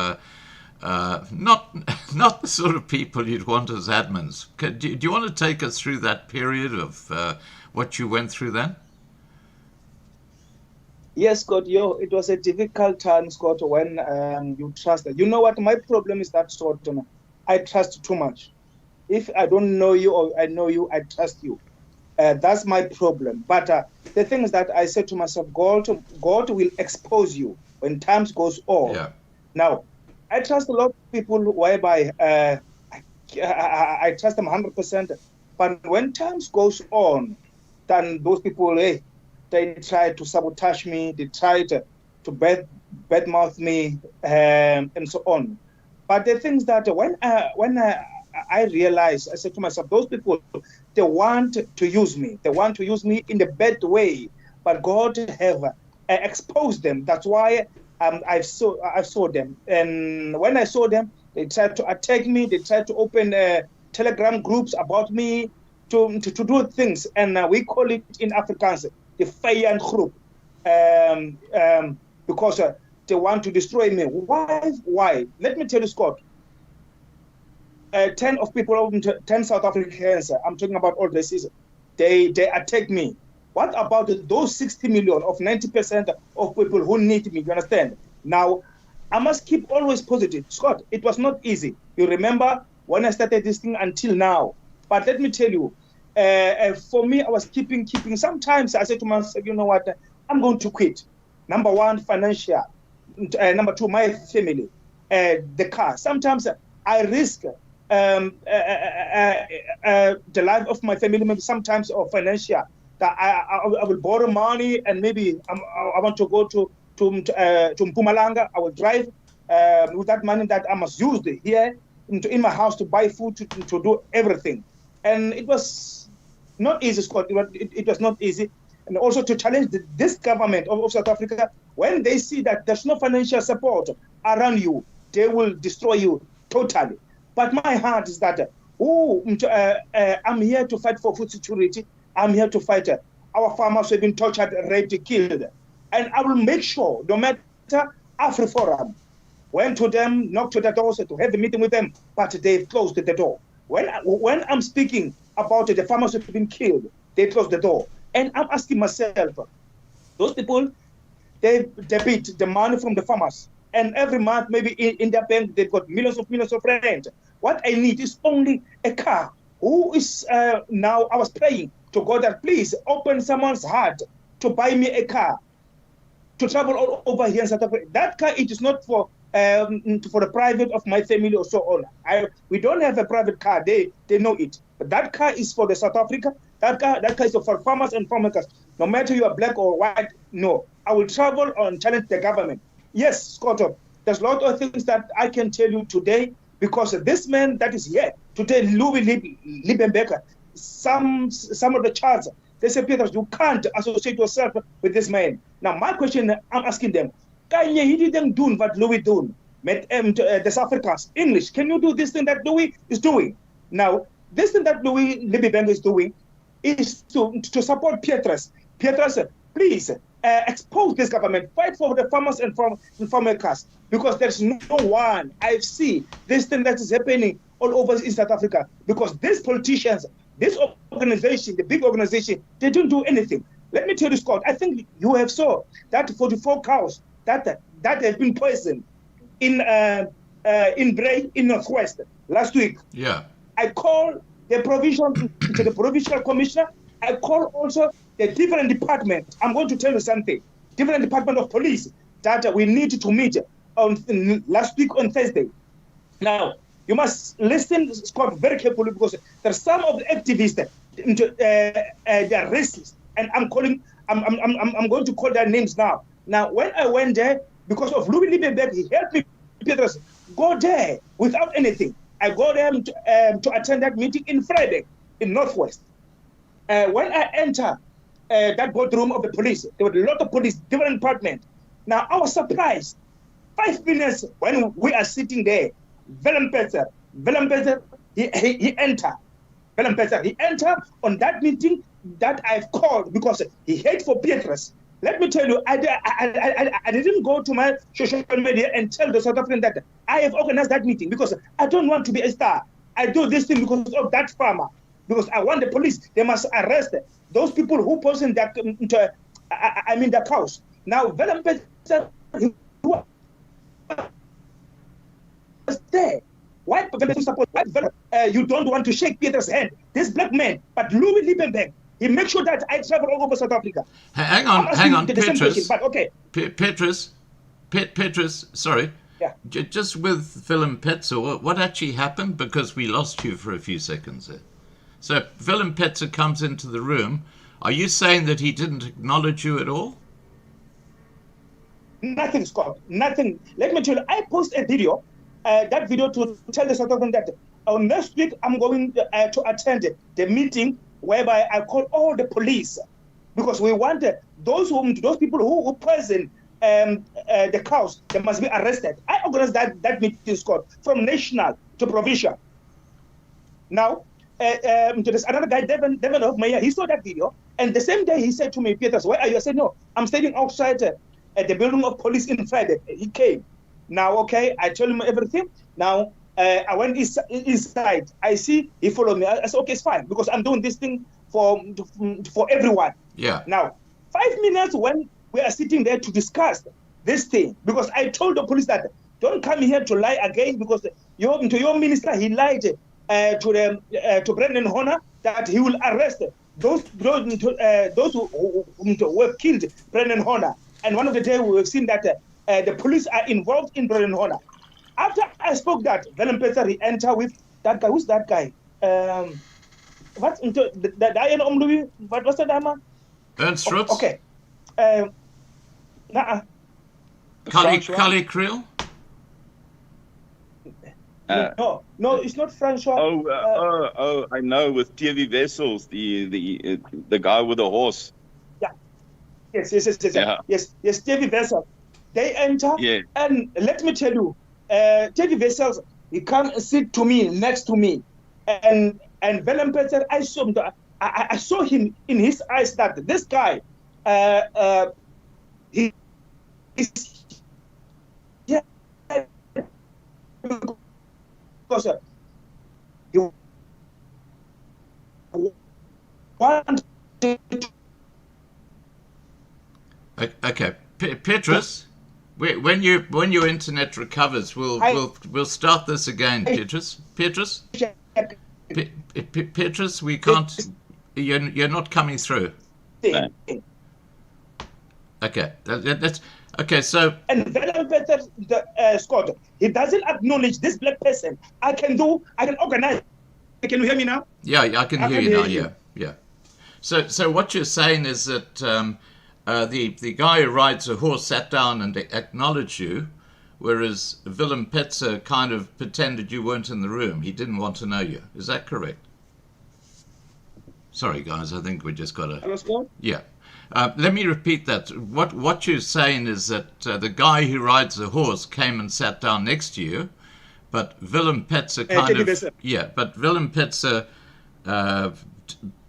not the sort of people you'd want as admins. Do you want to take us through that period of what you went through then? Yes, Scott, it was a difficult time, Scott, when you trusted. You know what, my problem is that, Scott, I trust too much. If I don't know you or I know you, I trust you. That's my problem. But the thing is that I said to myself, God will expose you when times goes on. Yeah. Now, I trust a lot of people whereby I trust them 100%. But when times goes on, then those people, they try to sabotage me. They try to badmouth me and so on. But the things that when I realized, I said to myself, those people, they want to use me. They want to use me in the bad way. But God have exposed them. That's why I saw them. And when I saw them, they tried to attack me. They tried to open Telegram groups about me to do things. And we call it in Afrikaans the Vyand group, because they want to destroy me. Why? Let me tell you, Scott. 10 South Africans, I'm talking about all races, they attack me. What about those 60 million of 90% of people who need me? You understand? Now, I must keep always positive. Scott, it was not easy. You remember when I started this thing until now. But let me tell you, for me, I was keeping. Sometimes I said to myself, you know what, I'm going to quit. Number one, financial. Number two, my family. The car. Sometimes I risk the life of my family, maybe sometimes, or financial. That I will borrow money, and maybe I want to go to Mpumalanga. I will drive with that money that I must use here in my house to buy food, to do everything. And it was not easy, Scott. It was not easy. And also to challenge this government of South Africa, when they see that there's no financial support around you, they will destroy you totally. But my heart is that, I'm here to fight for food security. I'm here to fight our farmers who have been tortured, raped, killed. And I will make sure, no matter AfriForum went to them, knocked to the doors to have a meeting with them, but they've closed the door. When I'm speaking about the farmers who have been killed, they closed the door. And I'm asking myself, those people, they beat the money from the farmers. And every month, maybe in their bank, they've got millions of rent. What I need is only a car. Who is now, I was praying to God that please open someone's heart to buy me a car to travel all over here in South Africa. That car, it is not for the private of my family or so on. We don't have a private car. They know it. But that car is for the South Africa. That car is for farmers and farmmakers. No matter you are black or white, no. I will travel and challenge the government. Yes, Scott, there's a lot of things that I can tell you today, because this man that is here today, Louis Liebenberg, some of the charts, they say, Peter, you can't associate yourself with this man. Now, my question, I'm asking them, he didn't do what Louis done. The South Africans, English, can you do this thing that Louis is doing? Now, this thing that Louis Liebenberg is doing is to support Petrus. Petrus, please, expose this government, fight for the farmers and farmmakers, because there's no one. I see this thing that is happening all over in South Africa, because these politicians, this organization, the big organization, they don't do anything. Let me tell you, Scott, I think you have saw that 44 cows that have been poisoned in Bray in Northwest last week. Yeah. I call the provincial commissioner. I call also the different department. I'm going to tell you something. Different department of police that we need to meet on last week on Thursday. Now, you must listen, Scott, very carefully, because there's some of the activists they are racist, and I'm going to call their names now. Now, when I went there, because of Louis Liebenberg, he helped me, Petrus, go there without anything. I go there to attend that meeting in Friday in Northwest. When I enter that boardroom of the police, there were a lot of police, different departments. Now, I was surprised. 5 minutes when we are sitting there, Willem Peter, he enter. Willem Peter, he enter on that meeting that I've called because he hate for Petrus. Let me tell you, I didn't go to my social media and tell the South African that I have organized that meeting because I don't want to be a star. I do this thing because of that farmer. Because I want the police, they must arrest those people who poison their, the cows. Now, Willem Peter, he was there. Why support? You don't want to shake Peter's hand. This black man, but Louis Liebenberg, he makes sure that I travel all over South Africa. Hang on, Petrus. But okay. Petrus, sorry. Yeah. Just with Willem Petzer, what actually happened? Because we lost you for a few seconds there. So Willem Petzer comes into the room. Are you saying that he didn't acknowledge you at all? Nothing, Scott. Nothing. Let me tell you, I post a video, that video to tell the South African that next week I'm going to attend the meeting whereby I call all the police because we want those people who poison the cows, they must be arrested. I organized that meeting, Scott, from national to provincial. Now, there's another guy, Devin Hofmeyer, he saw that video, and the same day he said to me, Petrus, where are you? I said, no, I'm standing outside at the building of police in Friday. He came. Now, okay, I told him everything. Now, I went inside. I see he followed me. I said, okay, it's fine, because I'm doing this thing for everyone. Yeah. Now, 5 minutes when we are sitting there to discuss this thing, because I told the police that don't come here to lie again, because your minister, he lied to Brendan Horner that he will arrest those who have killed Brendan Horner. And one of the days we have seen that the police are involved in Brendan Horner. After I spoke that, Willem Peter, he entered with that guy. Who's that guy? What's the Diane Omluvi? What's the name? Ernst Strutz? Okay. Kali Kriel? No, it's not Francois. I know, with TV Vessels, the guy with the horse. Yeah. Yes. Yes, TV Vessels. They enter, and let me tell you, TV Vessels, he come and sit to me, next to me, and Willem Peter, I saw him in his eyes that this guy, he is, yeah, because he wanted to. Okay, Petrus, when your internet recovers, we'll start this again, Petrus. Petrus, we can't. You're not coming through. Okay, that's okay. So and Willem Peter, Scott, he doesn't acknowledge this black person. I can organize. Can you hear me now? Yeah, I can hear you now. Yeah. So what you're saying is that the guy who rides a horse sat down and acknowledged you, whereas Willem Petzer kind of pretended you weren't in the room. He didn't want to know you. Is that correct? Sorry, guys. I think we just got to. Hello, Scott? Yeah. Let me repeat that. What you're saying is that the guy who rides the horse came and sat down next to you, but Willem Petzer but Willem Petzer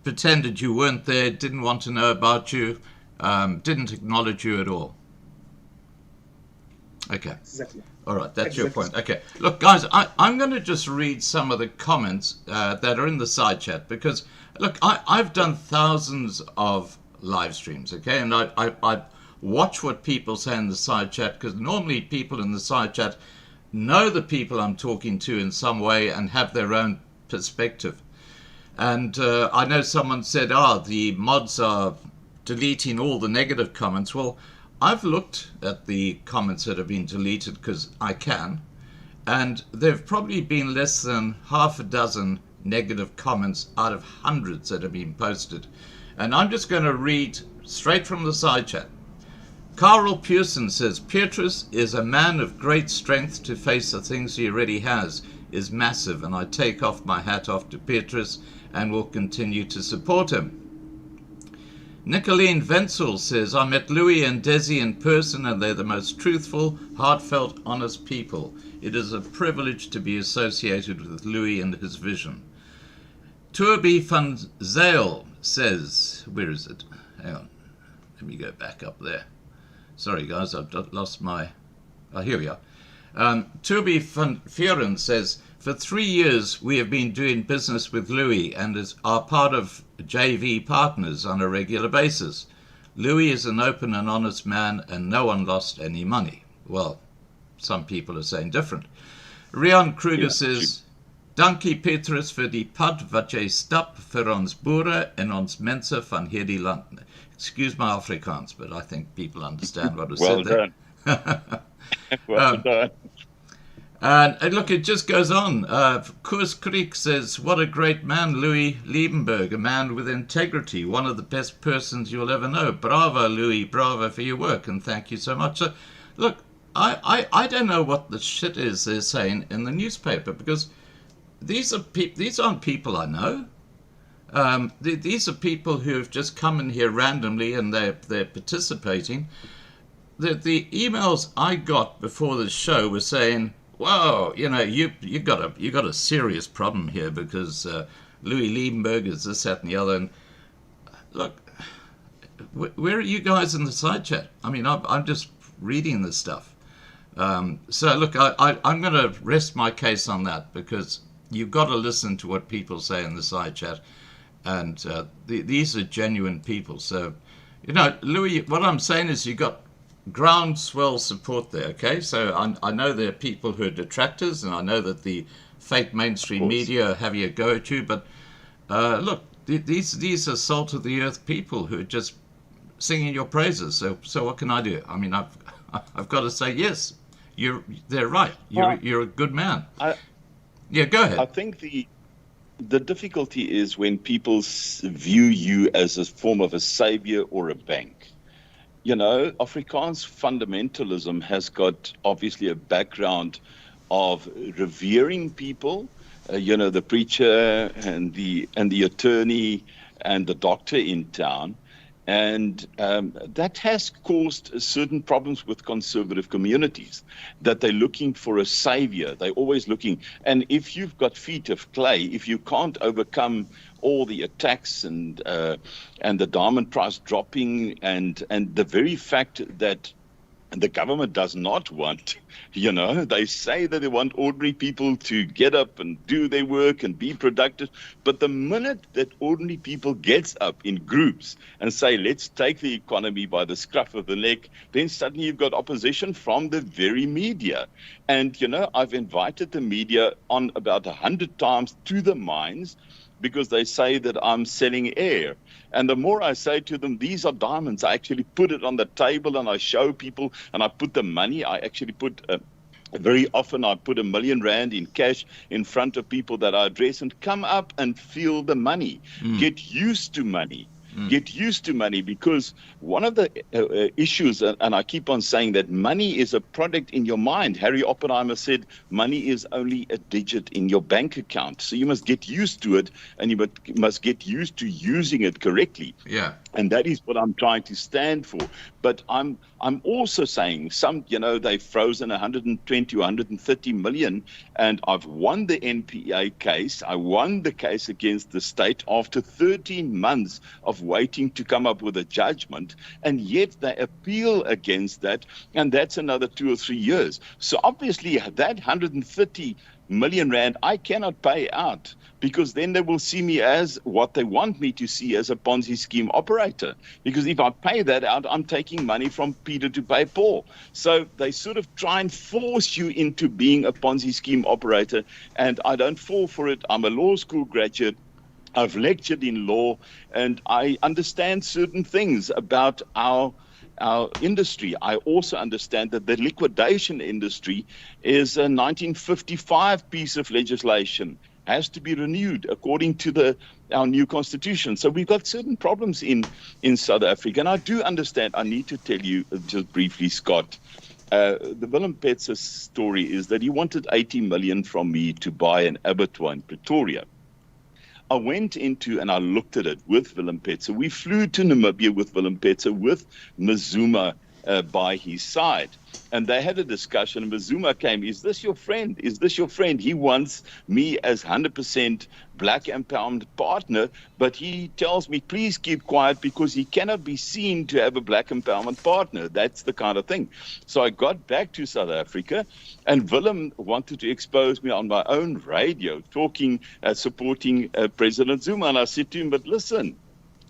pretended you weren't there, didn't want to know about you, didn't acknowledge you at all. Okay. Exactly. All right, that's your point. Okay. Look, guys, I'm going to just read some of the comments that are in the side chat because, look, I've done thousands of live streams, okay? And I watch what people say in the side chat, because normally people in the side chat know the people I'm talking to in some way and have their own perspective. And I know someone said, the mods are deleting all the negative comments. Well, I've looked at the comments that have been deleted because I can, and there have probably been less than half a dozen negative comments out of hundreds that have been posted. And I'm just going to read straight from the side chat. Carl Pearson says, Petrus is a man of great strength to face the things he already has, is massive, and I take off my hat off to Petrus and will continue to support him. Nicolene Wenzel says, I met Louis and Desi in person, and they're the most truthful, heartfelt, honest people. It is a privilege to be associated with Louis and his vision. Turby van Zale says, where is it? Hang on, let me go back up there. Sorry guys, I've lost my... here we are. Turby van Vuren says, for 3 years we have been doing business with Louis and are part of JV partners on a regular basis. Louis is an open and honest man and no one lost any money. Well, some people are saying different. Rian Kruger says, Dankie Petrus vir die pad wat jy stap vir ons boere en ons mense van hierdie land. Excuse my Afrikaans, but I think people understand what was said there. Well done. And look, it just goes on. Koos Creek says, what a great man, Louis Liebenberg, a man with integrity, one of the best persons you'll ever know. Bravo, Louis, bravo for your work, and thank you so much. So, look, I don't know what the shit is they're saying in the newspaper, because these aren't people I know. These are people who have just come in here randomly and they're participating. The emails I got before the show were saying, "Whoa, you got a serious problem here because Louis Liebenberg is this, that, and the other." And look, where are you guys in the side chat? I mean, I'm just reading this stuff. So look, I'm going to rest my case on that, because you've got to listen to what people say in the side chat, and these are genuine people. So, Louis, what I'm saying is you got groundswell support there, okay? So I know there are people who are detractors, and I know that the fake mainstream media are having a go at you, but look, these are salt of the earth people who are just singing your praises. So what can I do? I mean, I've got to say, yes, they're right. You're a good man. Yeah, go ahead. I think the difficulty is when people view you as a form of a savior or a bank. Afrikaans fundamentalism has got obviously a background of revering people, the preacher and the attorney and the doctor in town. And that has caused certain problems with conservative communities, that they're looking for a savior. They're always looking. And if you've got feet of clay, if you can't overcome all the attacks and the diamond price dropping and the very fact that the government does not want, they say that they want ordinary people to get up and do their work and be productive. But the minute that ordinary people gets up in groups and say, let's take the economy by the scruff of the neck, then suddenly you've got opposition from the very media. And, I've invited the media on about 100 times to the mines, because they say that I'm selling air. And the more I say to them, these are diamonds, I actually put it on the table and I show people and I put the money. I actually put, very often I put R1 million in cash in front of people that I address and come up and feel the money. Get used to money. Get used to money, because one of the issues, and I keep on saying that money is a product in your mind. Harry Oppenheimer said money is only a digit in your bank account. So you must get used to it, and you must get used to using it correctly. Yeah. And that is what I'm trying to stand for. But I'm also saying some, they've frozen 120 or 130 million, and I've won the NPA case. I won the case against the state after 13 months of waiting to come up with a judgment, and yet they appeal against that, and that's another 2 or 3 years. So obviously that 130 million rand I cannot pay out, because then they will see me as what they want me to see, as a Ponzi scheme operator. Because if I pay that out, I'm taking money from Peter to pay Paul. So they sort of try and force you into being a Ponzi scheme operator, and I don't fall for it. I'm a law school graduate. I've lectured in law, and I understand certain things about our industry. I also understand that the liquidation industry is a 1955 piece of legislation, has to be renewed according to our new constitution. So we've got certain problems in South Africa, and I do understand. I need to tell you just briefly, Scott, the Willem Petrus story is that he wanted 80 million from me to buy an abattoir in Pretoria. I went into and I looked at it with Willem Petrus. We flew to Namibia with Willem Petrus, with Mazuma by his side. And they had a discussion, and Mazuma came, is this your friend? Is this your friend? He wants me as 100% black empowerment partner, but he tells me, please keep quiet, because he cannot be seen to have a black empowerment partner. That's the kind of thing. So I got back to South Africa, and Willem wanted to expose me on my own radio, talking, supporting President Zuma. And I said to him, but listen,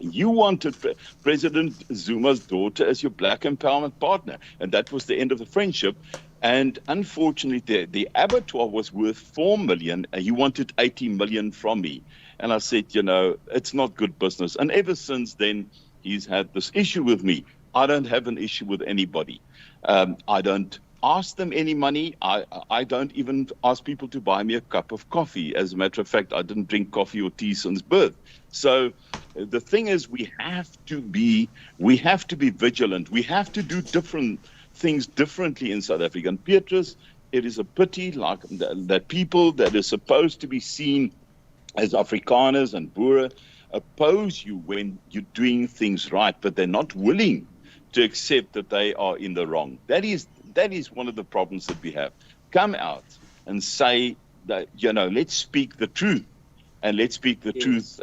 you wanted President Zuma's daughter as your black empowerment partner, and that was the end of the friendship. And unfortunately, the abattoir was worth 4 million, and he wanted 80 million from me. And I said, it's not good business. And ever since then, he's had this issue with me. I don't have an issue with anybody. I don't ask them any money. I don't even ask people to buy me a cup of coffee. As a matter of fact, I didn't drink coffee or tea since birth. So the thing is, we have to be vigilant. We have to do different things differently in South Africa. And Petrus, it is a pity like that people that are supposed to be seen as Afrikaners and Boer oppose you when you're doing things right, but they're not willing to accept that they are in the wrong. That is one of the problems that we have. Come out and say that, let's speak the truth, and let's speak the truth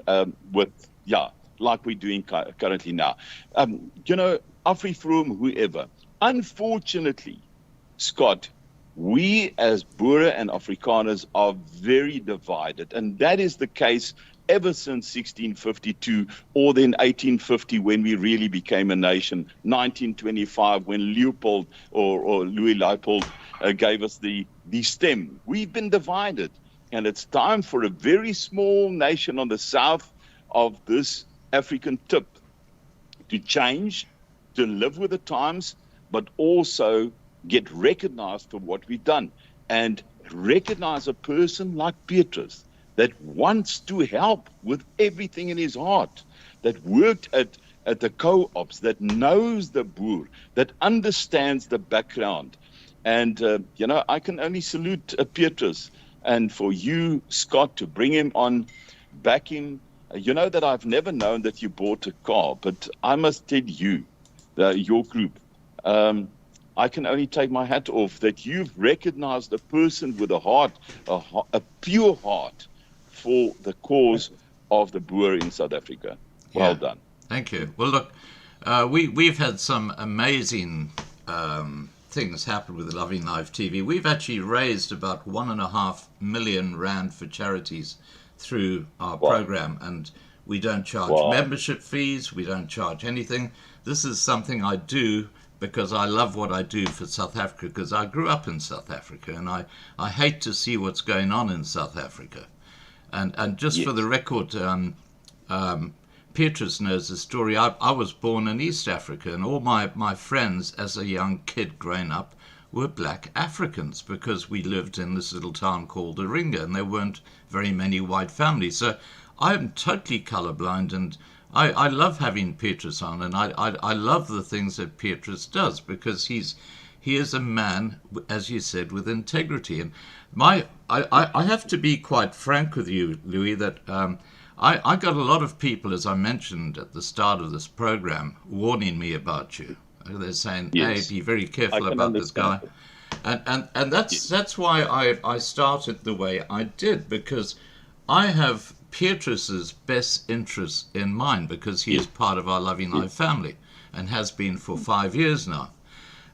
like we're doing currently now. AfriForum, whoever. Unfortunately, Scott, we as Boer and Afrikaners are very divided, and that is the case ever since 1652, or then 1850 when we really became a nation, 1925 when Leopold or Louis Liebenberg gave us the stem. We've been divided, and it's time for a very small nation on the south of this African tip to change, to live with the times, but also get recognized for what we've done, and recognize a person like Petrus that wants to help with everything in his heart, that worked at the co-ops, that knows the Boer, that understands the background. And, I can only salute Petrus. And for you, Scott, to bring him on, back him. That I've never known that you bought a car, but I must tell you, your group, I can only take my hat off that you've recognized a person with a heart, a pure heart, for the cause of the Boer in South Africa. Well done. Thank you. Well, look, we've had some amazing things happen with Loving Life TV. We've actually raised about 1.5 million rand for charities through our program, and we don't charge membership fees. We don't charge anything. This is something I do because I love what I do for South Africa, because I grew up in South Africa, and I hate to see what's going on in South Africa. And just for the record, Petrus knows the story. I was born in East Africa, and all my friends as a young kid growing up were black Africans, because we lived in this little town called Oringa, and there weren't very many white families. So I'm totally colorblind, and I love having Petrus on, and I love the things that Petrus does, because he is a man, as you said, with integrity. And I have to be quite frank with you, Louis, that I got a lot of people, as I mentioned at the start of this program, warning me about you. They're saying, hey, be very careful about this guy. And that's why I started the way I did, because I have Petrus's best interests in mind, because he is part of our Loving Life family and has been for 5 years now.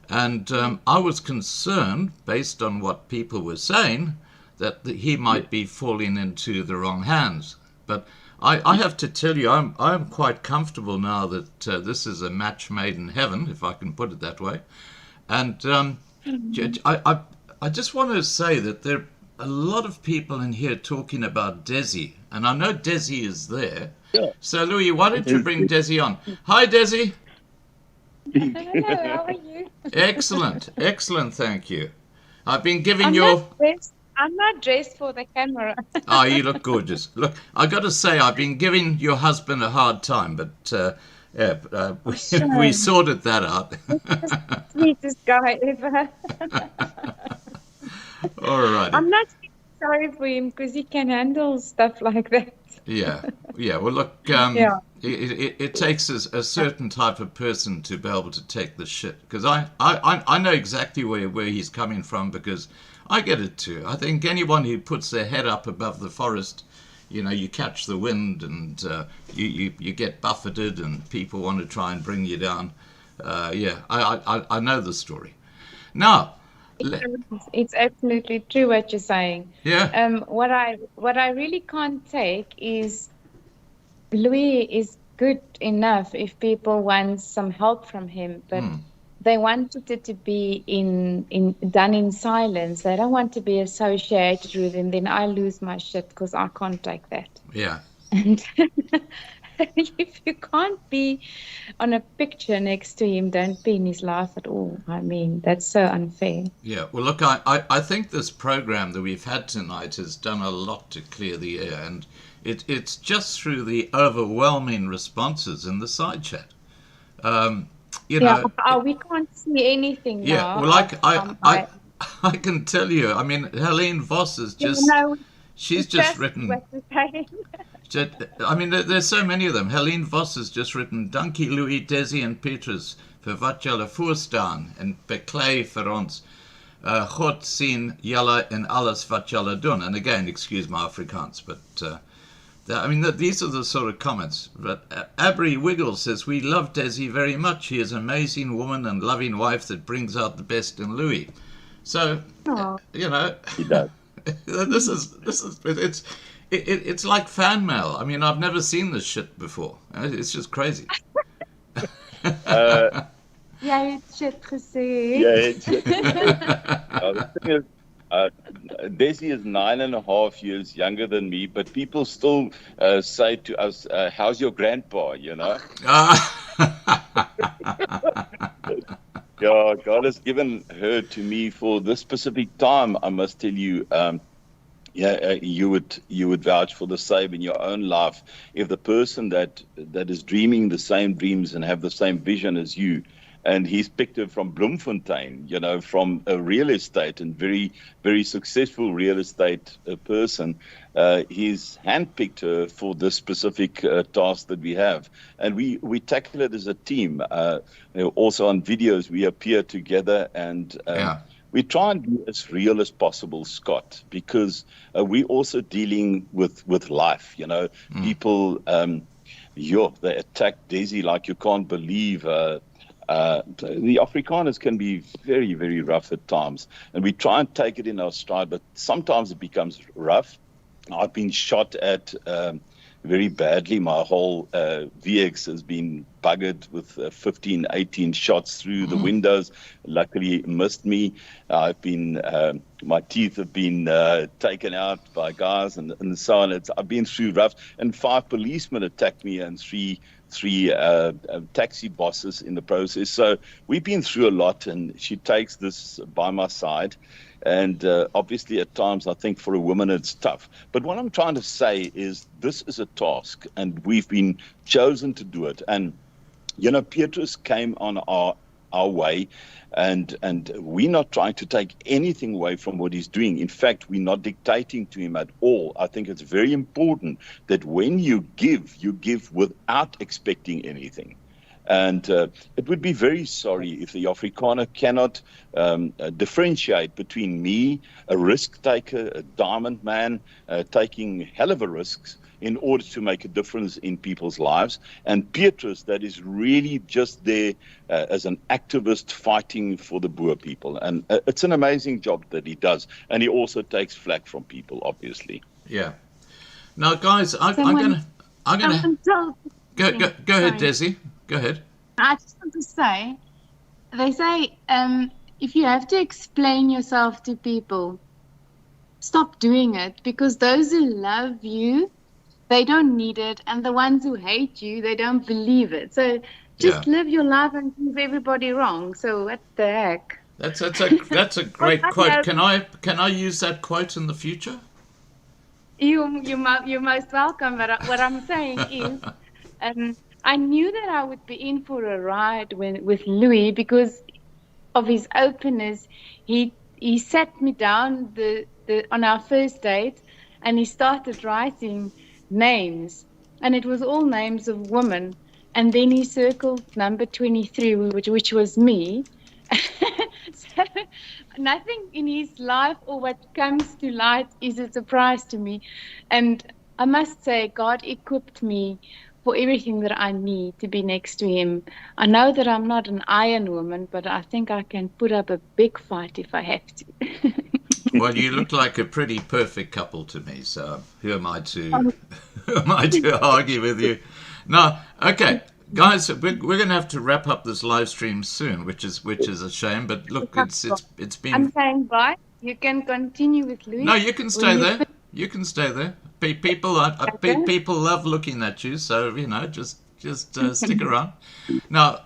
And I was concerned, based on what people were saying, that he might be falling into the wrong hands. But I have to tell you, I'm quite comfortable now that this is a match made in heaven, if I can put it that way. And I just want to say that there are a lot of people in here talking about Desi, and I know Desi is there. Yeah. So Louis, why don't you bring Desi on? Hi, Desi. Hello, how are you? Excellent, excellent, thank you. I've been giving I'm not dressed for the camera. Oh, you look gorgeous. Look, I got to say, I've been giving your husband a hard time, but we sorted that out. Sweetest guy ever. All right. I'm not sorry for him because he can handle stuff like that. Yeah. Well, look, it takes a certain type of person to be able to take the shit. Because I know exactly where he's coming from, because I get it too. I think anyone who puts their head up above the forest, you catch the wind and you get buffeted and people want to try and bring you down. I know the story. Now, it's absolutely true what you're saying. Yeah. What I really can't take is Louis is good enough if people want some help from him, but they wanted it to be done in silence. They don't want to be associated with him. Then I lose my shit because I can't take that. Yeah. And if you can't be on a picture next to him, don't be in his life at all. I mean, that's so unfair. Yeah. Well, look, I think this program that we've had tonight has done a lot to clear the air, and it's just through the overwhelming responses in the side chat. We can't see anything now. Yeah, well, I can tell you. I mean, Helene Voss has she's just written. I mean, there's so many of them. Helene Voss has just written, Dankie Louis, Desi en Petrus vir wat julle voorstaan en beklei vir ons. God sien julle in alles wat julle doen. And again, excuse my Afrikaans, but these are the sort of comments. But Abri Wiggle says, we love Desi very much. He is an amazing woman and loving wife that brings out the best in Louis. So, he does. It's like fan mail. I mean, I've never seen this shit before. It's just crazy. Jy het shit gesê. The thing is, Desi is 9.5 years younger than me, but people still say to us, how's your grandpa, Yeah, God has given her to me for this specific time. I must tell you, you would vouch for the same in your own life. If the person that is dreaming the same dreams and have the same vision as you, and he's picked her from Bloemfontein, from a real estate and very, very successful real estate person. He's handpicked her for this specific task that we have. And we tackle it as a team. Also on videos, we appear together and we try and be as real as possible, Scott, because we're also dealing with life. People, they attack Desi like you can't believe. The Afrikaners can be very, very rough at times, and we try and take it in our stride, but sometimes it becomes rough. I've been shot at very badly. My whole VX has been buggered with 15, 18 shots through the windows. Luckily, it missed me. I've been, my teeth have been taken out by guys and so on. I've been through rough, and 5 policemen attacked me and three taxi bosses in the process. So we've been through a lot, and she takes this by my side. And obviously at times I think for a woman it's tough. But what I'm trying to say is this is a task, and we've been chosen to do it. And, Petrus came on our way, and we're not trying to take anything away from what he's doing. In fact, we're not dictating to him at all. I think it's very important that when you give without expecting anything. And it would be very sorry if the Afrikaner cannot differentiate between me, a risk taker, a diamond man, taking hell of a risks, in order to make a difference in people's lives. And Petrus, that is really just there as an activist fighting for the Boer people. And it's an amazing job that he does. And he also takes flack from people, obviously. Yeah. Now, guys, I'm gonna go ahead, Desi. Go ahead. I just want to say, they say if you have to explain yourself to people, stop doing it, because those who love you, they don't need it, and the ones who hate you, they don't believe it. So just live your life and prove everybody wrong. So what the heck? That's a great quote. Can I use that quote in the future? You're most welcome. But what I'm saying is, I knew that I would be in for a ride with Louis because of his openness. He sat me down on our first date, and he started writing names, and it was all names of women. And then he circled number 23, which was me. So nothing in his life or what comes to light is a surprise to me. And I must say, God equipped me for everything that I need to be next to him. I know that I'm not an iron woman, but I think I can put up a big fight if I have to. Well, you look like a pretty perfect couple to me, so who am I to argue with you? No, okay. Guys, we're going to have to wrap up this live stream soon, which is a shame. But look, it's been. I'm saying bye. You can continue with Louis. No, you can stay there. You can stay there. People love looking at you, so just stick around. Now,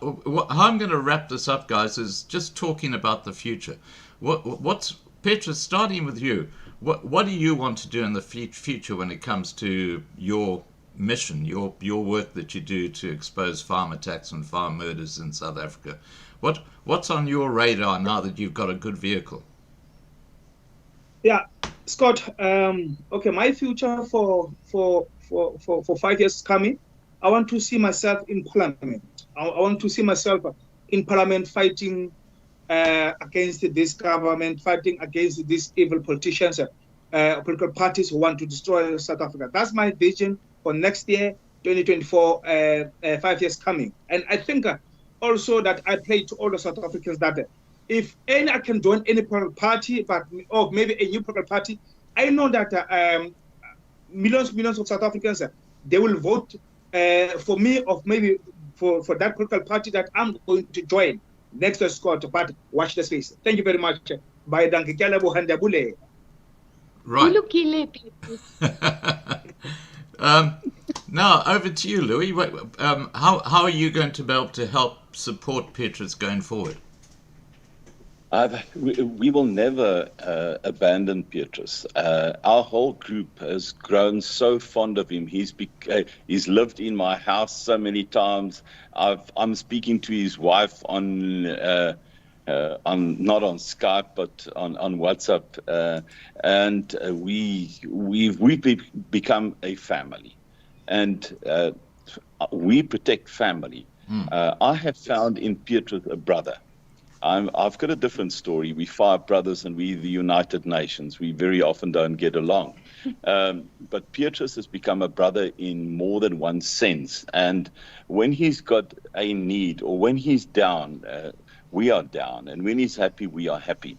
how I'm going to wrap this up, guys, is just talking about the future. What's Petrus? Starting with you. What do you want to do in the future when it comes to your mission, your work that you do to expose farm attacks and farm murders in South Africa? What's on your radar now that you've got a good vehicle? Yeah, Scott. Okay, my future for 5 years coming, I want to see myself in Parliament. I want to see myself in Parliament fighting against this government, fighting against these evil politicians, political parties who want to destroy South Africa. That's my vision for next year, 2024, 5 years coming. And I think also that I pray to all the South Africans that if I can join any political party, or maybe a new political party, I know that millions of South Africans, they will vote for me, or maybe for that political party that I'm going to join next to Scott. But watch the space. Thank you very much. Bye. Right. Now over to you, Louis. How are you going to be able to help support Petrus going forward? We will never abandon Petrus. Our whole group has grown so fond of him. He's lived in my house so many times. I'm speaking to his wife on not on Skype but on WhatsApp, and we've become a family, and we protect family. I have found in Petrus a brother. I've got a different story. We 5 brothers and we the United Nations. We very often don't get along. But Petrus has become a brother in more than one sense. And when he's got a need or when he's down, we are down. And when he's happy, we are happy.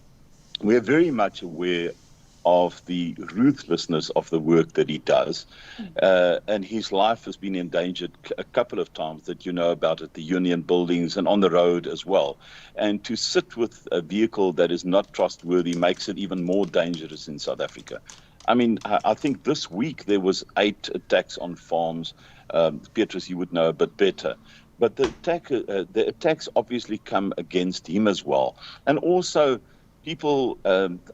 We're very much aware of the ruthlessness of the work that he does. And his life has been endangered a couple of times that you know about at the union buildings and on the road as well. And to sit with a vehicle that is not trustworthy makes it even more dangerous in South Africa. I mean, I think this week there was 8 attacks on farms. Petrus, you would know a bit better. But the attacks obviously come against him as well. And also people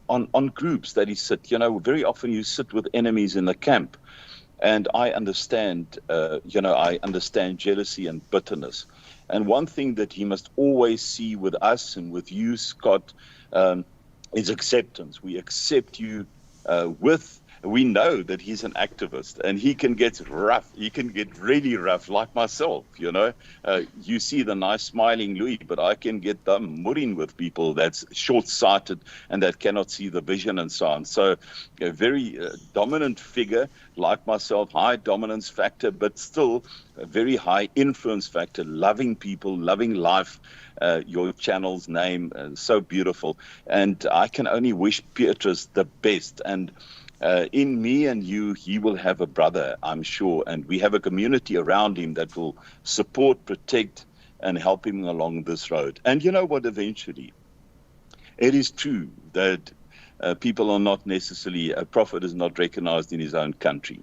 on groups that he sit, very often you sit with enemies in the camp. And I understand, I understand jealousy and bitterness. And one thing that he must always see with us and with you, Scott, is acceptance. We accept you with we know that he's an activist, and he can get rough. He can get really rough, like myself, you know. You see the nice smiling Louis, but I can get them mudding with people that's short-sighted and that cannot see the vision and so on. So a very dominant figure like myself, high dominance factor, but still a very high influence factor, loving people, loving life. Your channel's name, so beautiful. And I can only wish Petrus the best. And in me and you, he will have a brother, I'm sure. And we have a community around him that will support, protect, and help him along this road. And you know what, eventually, it is true that people are not necessarily, a prophet is not recognized in his own country.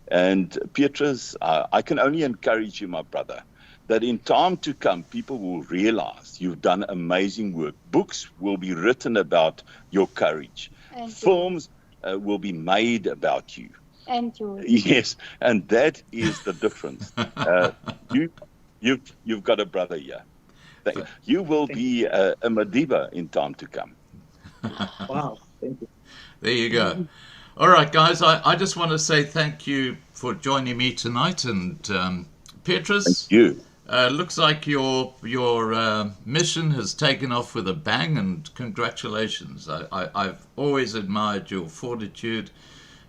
And Petrus, I can only encourage you, my brother, that in time to come, people will realize you've done amazing work. Books will be written about your courage. And Films will be made about you. And yours. Yes, and that is the difference. You've got a brother here. You will be a Madiba in time to come. Wow. Thank you. There you go. All right, guys, I just want to say thank you for joining me tonight. And Petrus, Thank you. looks like your mission has taken off with a bang, and congratulations. I've always admired your fortitude,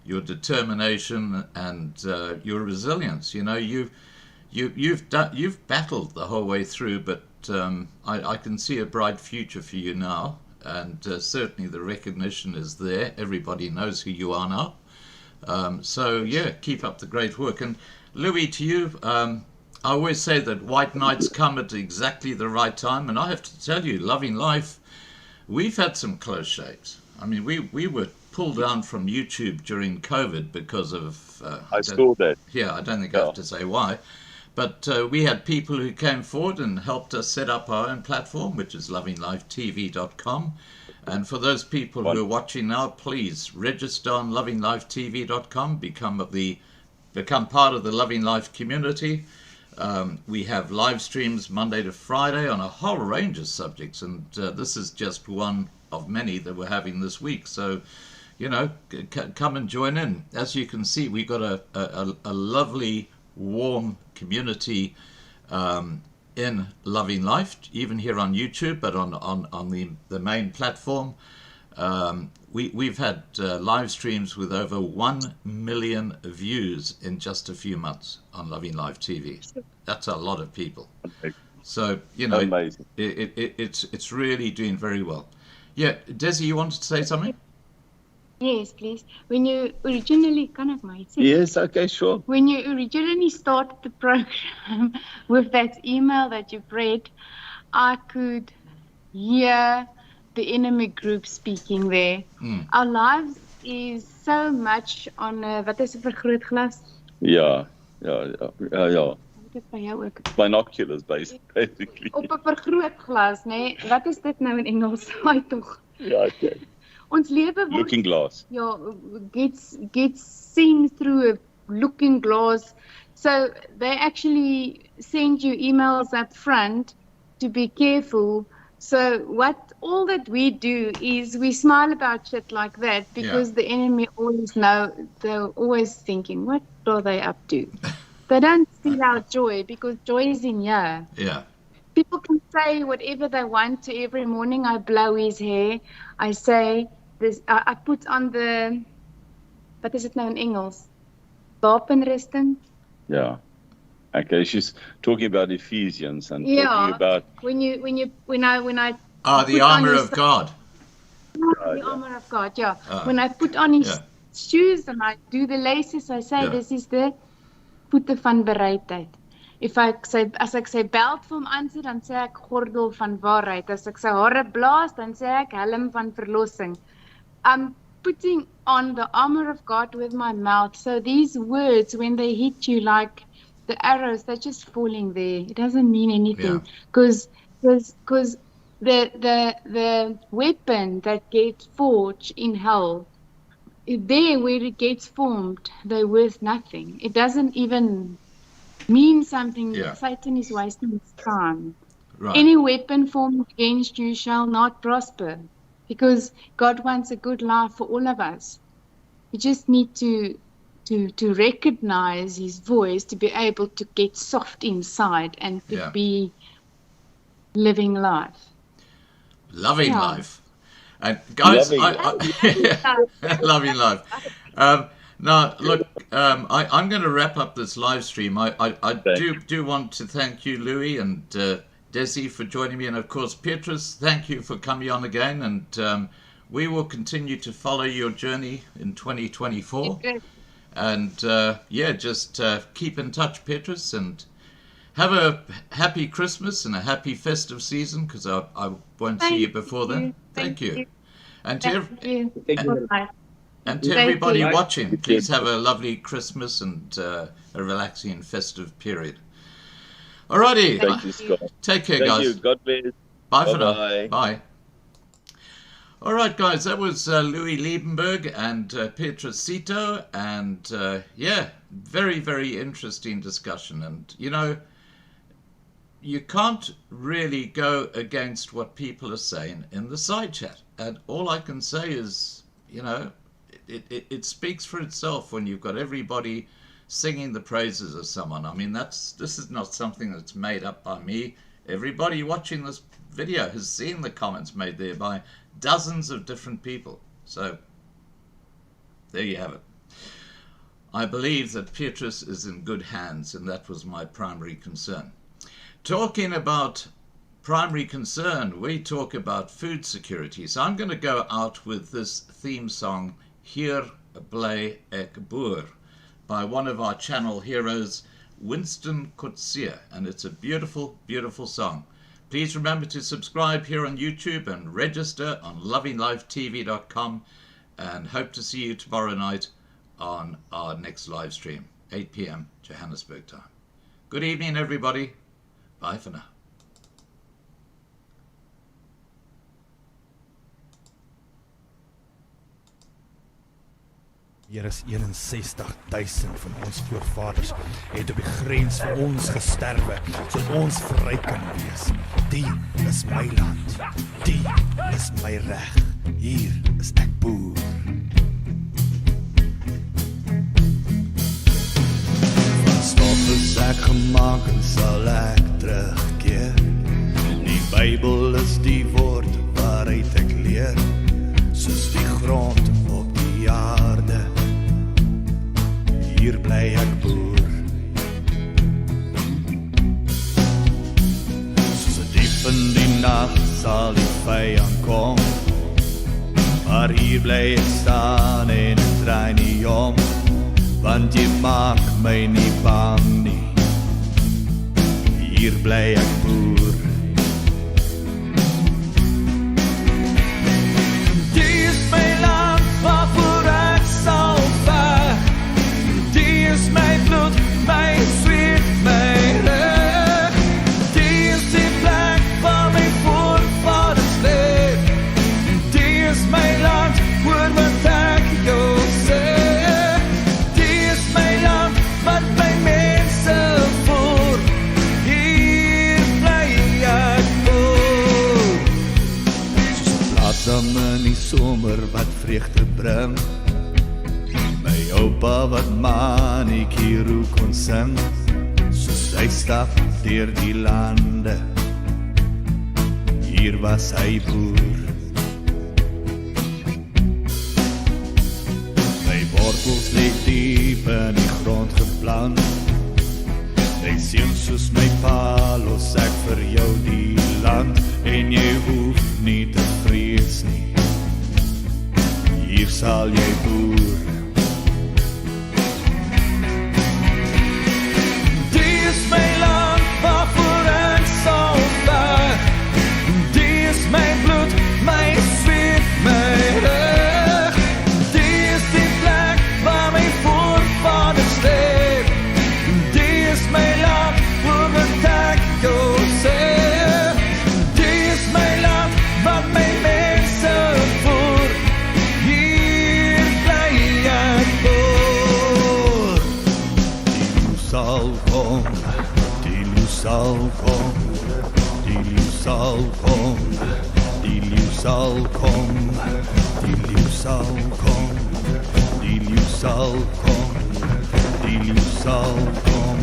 your determination, and your resilience. You know, you've battled the whole way through, but I can see a bright future for you now, and certainly the recognition is there. Everybody knows who you are now. So yeah, keep up the great work. And Louis, to you, I always say that white nights come at exactly the right time, and I have to tell you, Loving Life, we've had some close shaves. I mean, we were pulled down from YouTube during COVID because of... I saw that. Yeah, I don't think I have to say why. But we had people who came forward and helped us set up our own platform, which is lovinglifetv.com. And for those people who are watching now, please register on lovinglifetv.com, become part of the Loving Life community. We have live streams Monday to Friday on a whole range of subjects, and this is just one of many that we're having this week. So, you know, come and join in. As you can see, we've got a lovely, warm community in Loving Life, even here on YouTube, but on the main platform. We've had live streams with over 1 million views in just a few months on Loving Life TV. That's a lot of people. So, you know, it's really doing very well. Yeah, Desi, you wanted to say something? Yes, please. When you originally, can I might say? Yes, okay, sure. When you originally started the program with that email that you've read, I could hear the enemy group speaking there. Our lives is so much on wat is 'n vergrootglas? Yeah. Dit by jou ook. Binoculars, basically. Op 'n vergrootglas, nê? Wat is dit nou in Engels? Ai tog. Yeah, okay. Ons lewe word Looking glass. ja, gets seen through a looking glass. So they actually send you emails up front to be careful. So all that we do is we smile about shit like that because the enemy always know, they're always thinking, what are they up to? They don't steal our joy because joy is in here. Yeah. People can say whatever they want to. Every morning I blow his hair. I say this. I put on the, what is it now in Engels? Wapenrusting. Yeah. Okay, she's talking about Ephesians and talking about when I the armor of God. The armor of God, yeah. When I put on his shoes and I do the laces, I say this is the voete van bereidheid. As ek sy belt vir hom aansit, dan sê ek gordel van waarheid. As ek sy hare blaas, dan sê ek helm van verlossing. I'm putting on the armor of God with my mouth. So these words, when they hit you like the arrows, they're just falling there. It doesn't mean anything. Because the weapon that gets forged in hell, there where it gets formed, they're worth nothing. It doesn't even mean something. Satan is wasting his time. Right. Any weapon formed against you shall not prosper, because God wants a good life for all of us. You just need to recognize his voice, to be able to get soft inside and to be living life. Loving life. And guys, loving life. Now, look, I'm going to wrap up this live stream. I do want to thank you, Louis and Desi, for joining me. And, of course, Petrus, thank you for coming on again. And we will continue to follow your journey in 2024. And, just keep in touch, Petrus, and have a happy Christmas and a happy festive season, because I won't see you before then. Thank you. And to everybody watching, please have a lovely Christmas and a relaxing and festive period. Alrighty. Thank you, Scott. Take care, Thank guys. you. God bless. Bye for now. Bye. All right, guys, that was Louis Liebenberg and Petrus Sitho. And, very, very interesting discussion. And, you can't really go against what people are saying in the side chat. And all I can say is, it speaks for itself when you've got everybody singing the praises of someone. I mean, this is not something that's made up by me. Everybody watching this video has seen the comments made there by dozens of different people. So there you have it. I believe that Petrus is in good hands, and that was my primary concern. Talking about primary concern, we talk about food security. So I'm going to go out with this theme song, Hier Bly Ek Boer, by one of our channel heroes, Winston Coetzee, and it's a beautiful, beautiful song. Please remember to subscribe here on YouTube and register on lovinglifetv.com, and hope to see you tomorrow night on our next live stream, 8 p.m. Johannesburg time. Good evening, everybody. Bye for now. Hier is 61,000 van ons voorvaders het op die grens vir ons gesterwe, sodat ons vry kan wees. Die is my land, die is my reg, hier is ek boer. Van stof is ek gemaak en sal ek terugkeer. Die Bybel is die woord waaruit ek leer, soos die grond op die aarde. Hier bly ek boer. Soos 'n diep in die nag sal die vyand kom, maar hier bly ek staan en ek draai nie om, want jy maak my nie bang nie. Hier bly ek boer. Die is my land waarvoor ek sal veg. Die is my bloed, my sweet, my reg. Die is die plek waar my voorvaders leef. Die is my land, hoor wat ek jou sê. Die is my land, wat my mense voer. Hier bly ek boer. Soos 'n blaadsam in die somer wat vreugde bring. My oupa wat maniekie kon sing, soos hy stap deur die lande. Hier was hy boer. My wortels lê diep in die grond geplant. Hy sien soos my pa, los ek vir jou die land, en jy hoef nie te vrees nie. Hier sal jy boer. My land waarvoor ek sal veg. Die is my bloed, my sweet, my reg. Die is die plek waar my voorvaders leef. Die is my land, hoor wat ek jou sê. Die is my land, wat my mense voer. Hier bly ek boer. Die sal kom. Sal kom, die leeu sal kom, die leeu sal kom, die leeu sal kom, Die leeu sal kom, die leeu sal kom,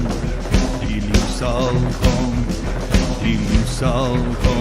die leeu sal kom, die leeu sal kom.